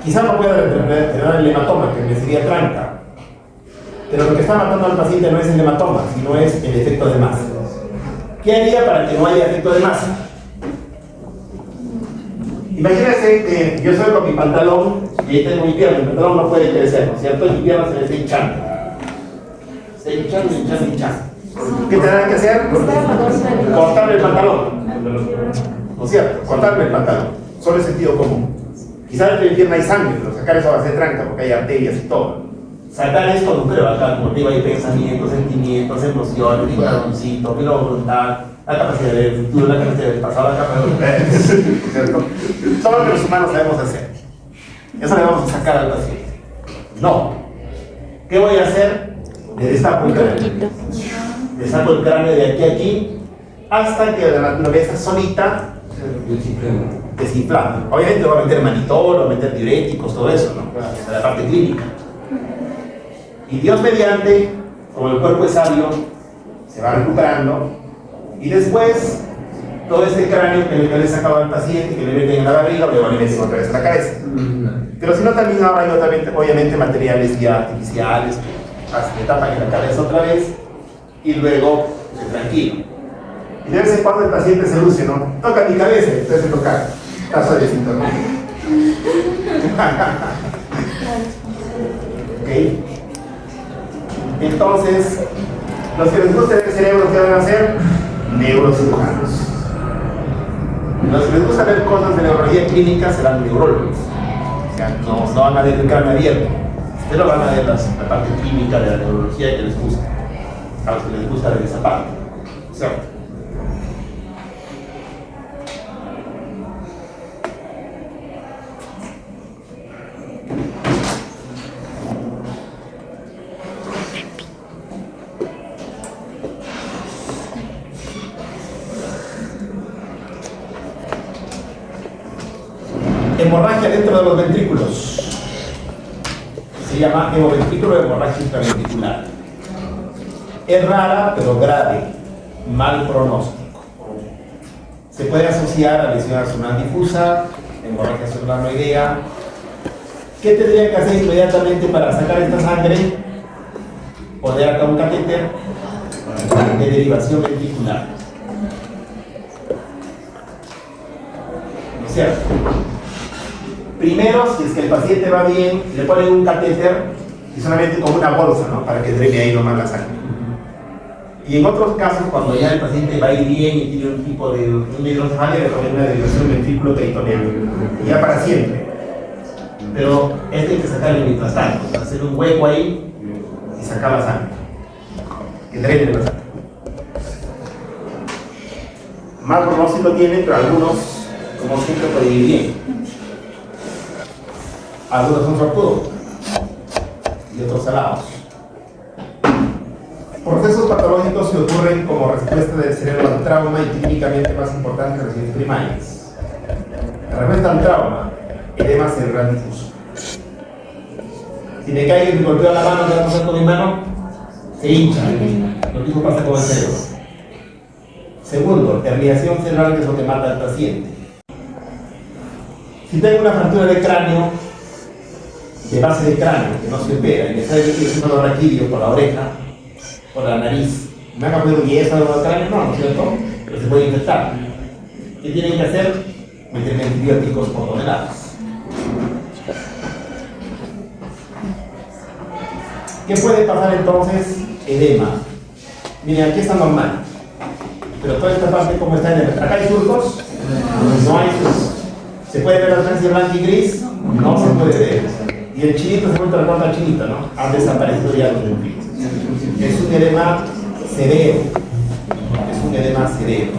Quizá no pueda determinar el hematoma, que me sería tranca, pero lo que está matando al paciente no es el hematoma, sino es el efecto de masa. ¿Qué haría para que no haya efecto de masa? Imagínense que yo estoy con mi pantalón y ahí tengo mi pierna, mi pantalón no puede crecer, ¿no es cierto? Y mi pierna se me está hinchando. Se está hinchando. ¿Qué tendrán que hacer? Cortarme el pantalón. ¿No es cierto? Cortarme el pantalón. Solo es sentido común. Quizás en mi pierna hay sangre, pero sacar eso va a ser tranca porque hay arterias y todo. Sacar esto no creo, acá como digo hay pensamientos, sentimientos, emociones, mi corazoncito, mi voluntad, la capacidad de ver el futuro, la capacidad del pasado, la capacidad de ¿cierto? Todo lo que los humanos sabemos hacer. Eso le vamos a sacar al paciente. No. ¿Qué voy a hacer? Le destapo el cráneo. Le saco el cráneo de aquí a aquí hasta que la naturaleza solita desinflama. Obviamente va a meter manitol, va a meter diuréticos, todo eso, ¿no? La parte clínica. Y Dios mediante, como el cuerpo es sabio, se va recuperando y después todo este cráneo que le he sacado al paciente, que le meten en la barriga, luego le meten otra vez en la cabeza. Pero si no, también ahora hay obviamente materiales ya artificiales que tapan en la cabeza otra vez y luego tranquilo. Y de vez en cuando el paciente se luce, ¿no? Toca mi cabeza, entonces se toca. Está suavecito, ¿no? ¿Ok? Entonces, los que les guste el cerebro, ¿qué van a hacer? neurocirujanos. Los que les gusta ver cosas de neurología clínica serán neurólogos. O sea, no van a ver el cráneo abierto, pero van a ver la parte clínica de la neurología que les gusta. A los que les gusta ver esa parte. ¿Cierto? Hemorragia dentro de los ventrículos. Se llama hemoventrículo de hemorragia intraventricular. Es rara, pero grave. Mal pronóstico. Se puede asociar a lesión axonal difusa, hemorragia celular no idea. ¿Qué tendría que hacer inmediatamente para sacar esta sangre? Poner acá un catéter de derivación ventricular. ¿No es cierto? Primero, si es que el paciente va bien, le ponen un catéter y solamente como una bolsa, ¿no? Para que drene ahí nomás la sangre. Y en otros casos, cuando ya el paciente va a ir bien y tiene un tipo de hidrocefalia, le ponen una derivación ventrículo peritoneal. Y ya para siempre. Pero este hay que sacarle mientras tanto, hacer un hueco ahí y sacar la sangre. Que drene la sangre. Mal pronóstico tiene, pero algunos, como siempre, pueden ir bien. Algunos son sortudos y otros salados. Procesos patológicos que ocurren como respuesta del cerebro al trauma y clínicamente más importantes en lesiones primarias. La respuesta al trauma, edema cerebral difuso. Si me caigo y me golpeo la mano, ¿qué va a pasar con mi mano? Se hincha. Lo mismo pasa con el cerebro. Segundo, herniación cerebral, que es lo que mata al paciente. Si tengo una fractura de cráneo, de base de cráneo, que no se opera, y me sale un dolor aquí por la oreja, por la nariz, ¿me van a poner un yeso al cráneo? No, ¿no es cierto? Pero se puede infectar. ¿Qué tienen que hacer? Meterme antibióticos por toneladas. ¿Qué puede pasar entonces? Edema. Miren, aquí está normal. Pero toda esta parte, ¿cómo está en el? ¿Acá hay surcos? No hay surcos. ¿Se puede ver la diferencia blanca y gris? No se puede ver. Y el chinito se vuelve a la cuarta chinita, ¿no? Han desaparecido ya los ventrículos. Es un edema severo. Es un edema severo.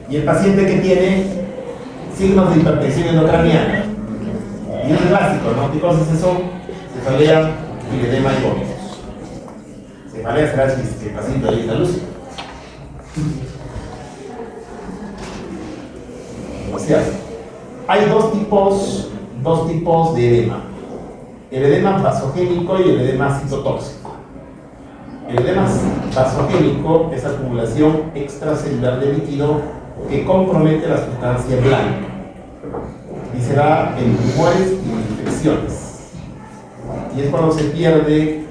Y el paciente que tiene signos de hipertensión endocraniana. Y es clásico, ¿no? ¿Qué cosa es eso? Cefalea, edema y vómitos. Cefalea será si el paciente ahí está lúcido. O sea, hay dos tipos de edema. El edema vasogénico y el edema citotóxico. El edema vasogénico es acumulación extracelular de líquido que compromete la sustancia blanca y se da en tumores y en infecciones. Y es cuando se pierde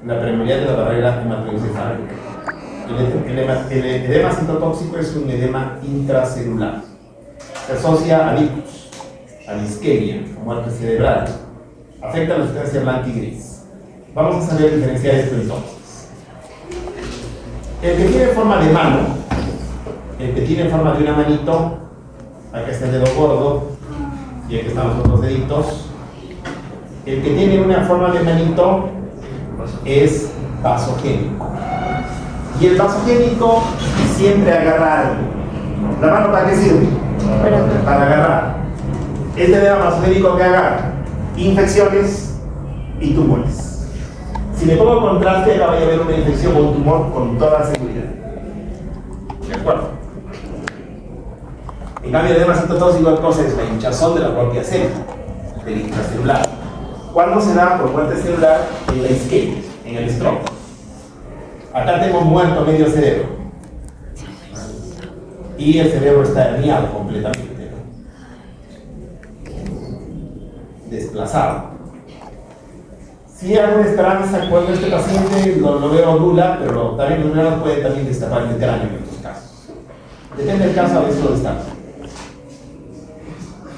la permeabilidad de la barrera hematoencefálica. El edema citotóxico es un edema intracelular. Se asocia a lipus, a la isquemia, a muerte cerebral. Afecta a la sustancia blanca y gris. Vamos a saber diferenciar esto entonces. El que tiene forma de mano, el que tiene forma de una manito, acá está el dedo gordo y aquí están los otros deditos. El que tiene una forma de manito es vasogénico. Y el vasogénico siempre agarra algo. ¿La mano para qué sirve? Para agarrar. Este edema vasogénico que agarra infecciones y tumores. Si le pongo contraste, va a haber una infección o un tumor con toda seguridad. ¿De acuerdo? En cambio, el edema citotóxico, cosa es la hinchazón de la propia célula, del intracelular. ¿Cuándo se da por muerte celular? En la isquemia, en el stroke. Acá tengo muerto medio cerebro. Y el cerebro está herniado completamente, ¿no? Desplazado. Si hay alguna esperanza cuando este paciente lo veo nula, pero también los neurólogos pueden también destapar el cráneo en estos casos. Depende del caso, a veces lo destapan.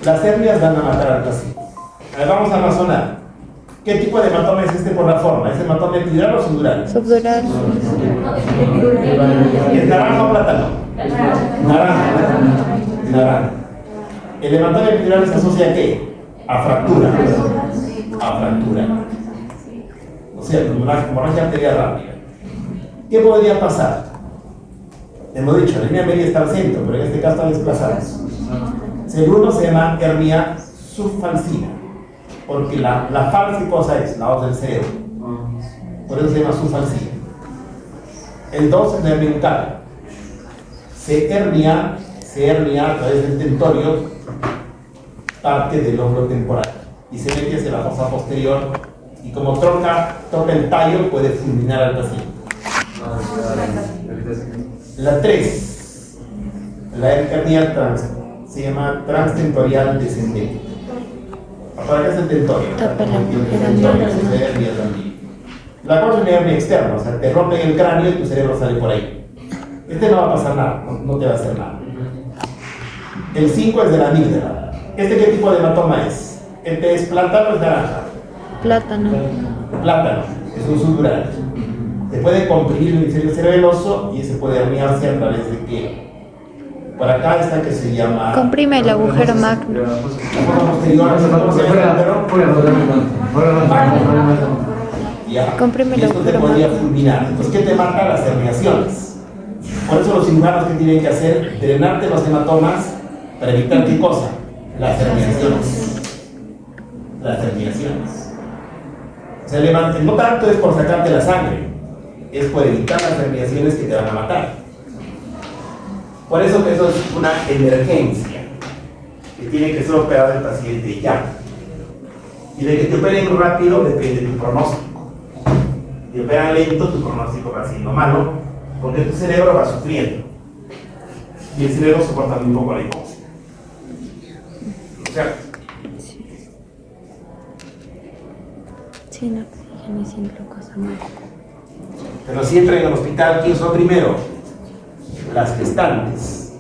Las hernias van a matar al paciente. A ver, vamos a razonar. ¿Qué tipo de hematoma es este por la forma? ¿Es hematoma epidural o subdural?
Subdural.
¿Es naranja o plátano? Naranja. El hematoma epidural se asocia a qué? A fractura. A fractura. O sea, hemorragia arterial rápida. ¿Qué podría pasar? Hemos dicho, la línea media está al centro, pero en este caso están desplazados. Segundo se llama hernia subfalcina, porque la fals, ¿qué cosa es? La voz del cerebro. Por eso se llama subfalcina. El 2 es la hernia uncal. Se hernia a través del tentorio parte del hombro temporal y se mete hacia la fosa posterior y como toca el tallo puede fulminar al paciente. La 3, la hernia se llama transtentorial descendente. ¿Para qué es el tentorio? La 4 es una hernia externa, o sea, te rompen el cráneo y tu cerebro sale por ahí. Este no va a pasar nada, no te va a hacer nada. El 5 es de la amígdala. ¿Este qué tipo de hematoma es? ¿Este es plátano o es naranja?
Plátano.
Plátano, es un subdural. Se puede comprimir el hemisferio cerebeloso y se puede herniarse a través de qué. Por acá está que se llama.
Comprime el agujero magno.
La forma posterior, ¿cómo se llama? Ya.
Comprime
Y
el
esto te
agujero
podría
magno.
fulminar. Entonces, ¿qué te mata? Las herniaciones. Por eso los cirujanos que tienen que hacer, drenarte los hematomas para evitar qué cosa? Las herniaciones. Las herniaciones. O sea, no tanto es por sacarte la sangre, es por evitar las herniaciones que te van a matar. Por eso que eso es una emergencia, que tiene que ser operado el paciente ya. Y de que te operen rápido depende de tu pronóstico. Si operan lento, tu pronóstico va siendo malo, porque tu cerebro va sufriendo. Y el cerebro soporta muy poco la hipoxia. O sea,
Sin oxígeno y sin glucosa.
pero siempre en el hospital, ¿quién son primero? Las gestantes,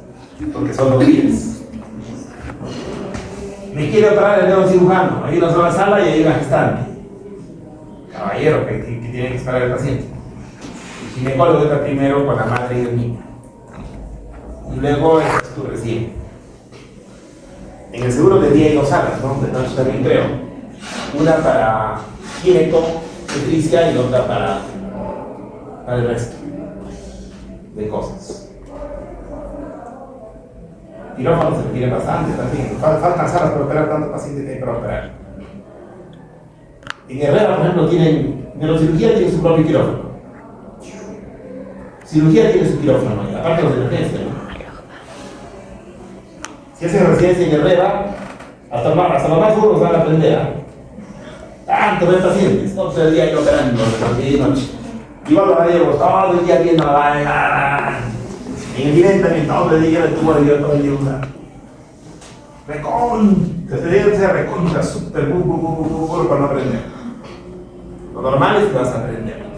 porque son los 10. Me quiere operar el neurocirujano, hay una sola sala y hay una gestante. Caballero, que tiene que esperar el paciente. El ginecólogo está primero con la madre y el niño. Y luego es tu recién. En el seguro de día hay 2 salas, ¿no? De tanto también creo. Una para gineco, obstetricia y otra para el resto de cosas. Quirófano se requiere bastante también. Faltan salas para operar tanto paciente que hay para operar. En Herrera, por ejemplo, neurocirugía tiene su propio quirófano. Cirugía tiene su quirófano, aparte de los de emergencia, ¿no? Si hacen residencia en Herrera, hasta los más duros van a aprender. Tanto ven pacientes, todo el día ahí operando, de noche. Igual los gallegos, todo el día viendo la vaina. En el Guinea también todo el día le tuvo a Dios todo el día una. Se debe ser recontra, súper para no aprender. Lo normal es que vas a aprender.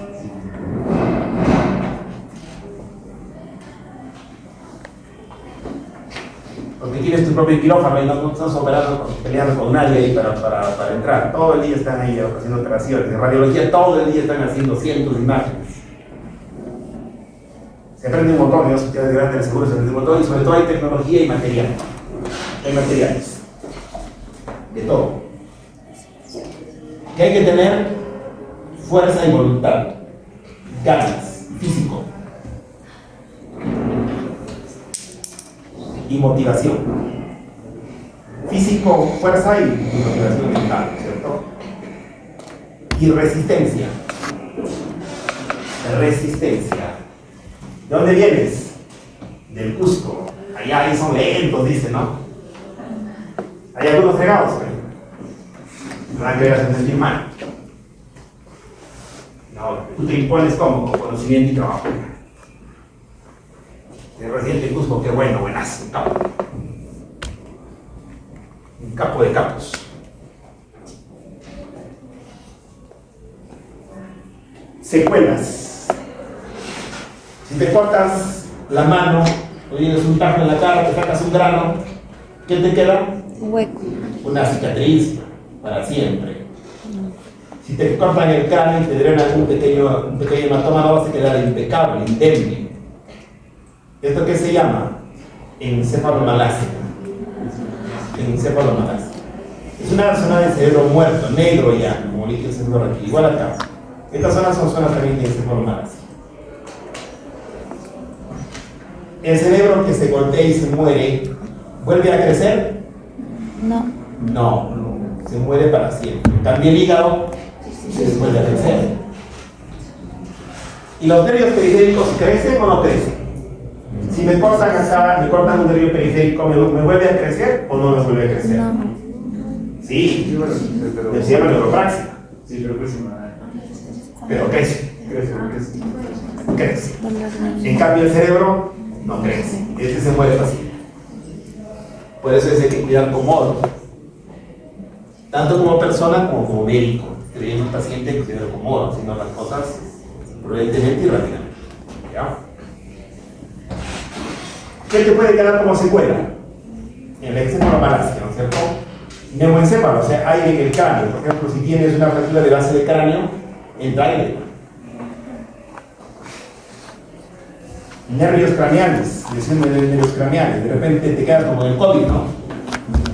Porque tienes tu propio quirófano y no estás operando, peleando con nadie ahí para entrar. Todo el día están ahí haciendo operaciones. En radiología todo el día están haciendo cientos de imágenes. Se aprende un montón, en los hospitales grandes del seguro se aprende un montón y sobre todo hay tecnología y material. Hay materiales. De todo. Que hay que tener fuerza y voluntad. Ganas, físico. Y motivación. Físico, fuerza y motivación mental, ¿cierto? Y resistencia. Resistencia. ¿De dónde vienes? Del Cusco. Allá ahí son lentos, dicen, ¿no? Hay algunos fregados, ¿no? Van a querer hacer sentir mal. No, tú te impones como con conocimiento y trabajo. El residente de Cusco, qué bueno, buenazo, un capo. Un capo de capos. Secuelas. Si te cortas la mano o tienes un tajo en la cara, te sacas un grano, ¿qué te queda?
Hueco.
Una cicatriz para siempre. Si te cortan el cráneo y te drenan un pequeño hematoma, no vas a quedar impecable, indemne. ¿Esto qué se llama? Encefalomalacia. Encefalomalacia. Es una zona del cerebro muerto, negro ya, como líquido cerebral aquí, igual acá. Estas zonas son zonas también de encefalomalacia. El cerebro que se golpea y se muere, ¿vuelve a crecer?
No.
No, se muere para siempre. En cambio el hígado se vuelve a crecer. ¿Y los nervios periféricos crecen o no crecen? Si me cortan acá, me cortan un nervio periférico, ¿me vuelve a crecer o no me vuelve a crecer?
No.
Sí,
pero
se llama neuropraxia.
sí, pero crece más.
Pero crece,
Crece.
crece.
Dame
En cambio el cerebro no crece, este se muere fácil. Por eso es hay que cuidar con modo, tanto como persona como como médico. Que viene un paciente que cuidar con modo, haciendo las cosas prudentemente y rápidamente. ¿Ya? ¿Qué te puede quedar como secuela? El encefalomalacia, ¿no es cierto? Neumoencéfalo, o sea, aire en el cráneo. Por ejemplo, si tienes una fractura de base de cráneo, entra aire. Nervios craneales, lesión de nervios craneales. De repente te quedas como en el COVID, ¿no?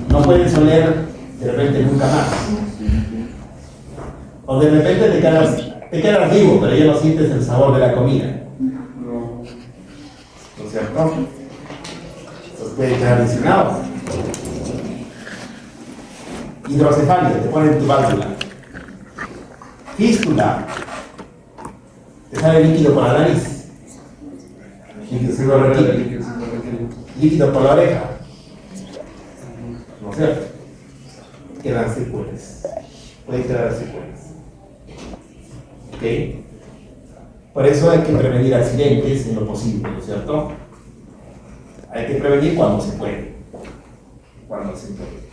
No puedes oler de repente nunca más. O de repente te quedas vivo, pero ya no sientes el sabor de la comida. ¿No es cierto? Entonces puede quedar lesionado. Hidrocefalia, te ponen tu válvula. Fístula, te sale líquido por la nariz. Líquido por la oreja. ¿No es cierto? Quedan secuelas. Puede quedar secuelas. ¿Ok? Por eso hay que prevenir accidentes en lo posible, ¿no es cierto? Hay que prevenir cuando se puede. Cuando se puede.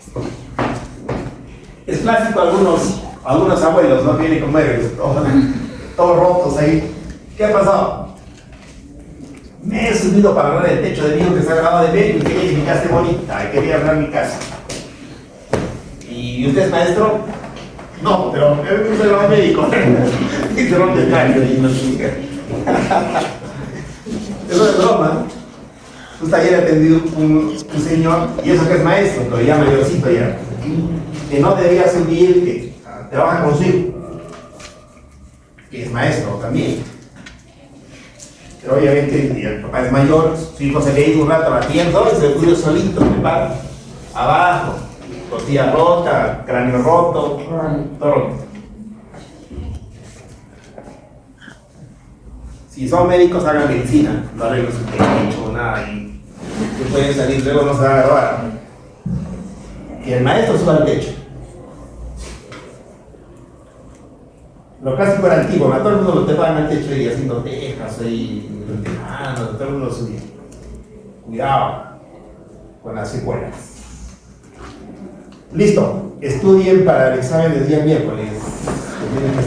Es clásico, algunos abuelos no vienen con nervios, todos rotos ahí. ¿Qué ha pasado? Me he subido para arreglar el techo de mi hijo que se ha grabado de medio y quería que mi casa esté bonita, y quería arreglar mi casa. ¿Y usted es maestro? No, pero él se va médico. Y se rompe el cráneo y no explica. Eso es broma. Justo ayer he atendido un señor, y eso que es maestro, pero ya mayorcito ya, que no debería subir, que trabaja con su hijo, que es maestro también. Pero obviamente el papá es mayor, su hijo se le ha ido un rato batiendo y se cuida solito, me para abajo, costilla rota, cráneo roto, todo roto. Si son médicos, hagan medicina, no arreglen su techo, nada, y que pueden salir, luego no se van a grabar. Que el maestro suba al techo. Lo clásico era antiguo, a todo el mundo lo trepaban al techo y haciendo tejas, y todo el mundo lo subía. Cuidado con las secuelas. Listo, estudien para el examen del día miércoles. Que tienen que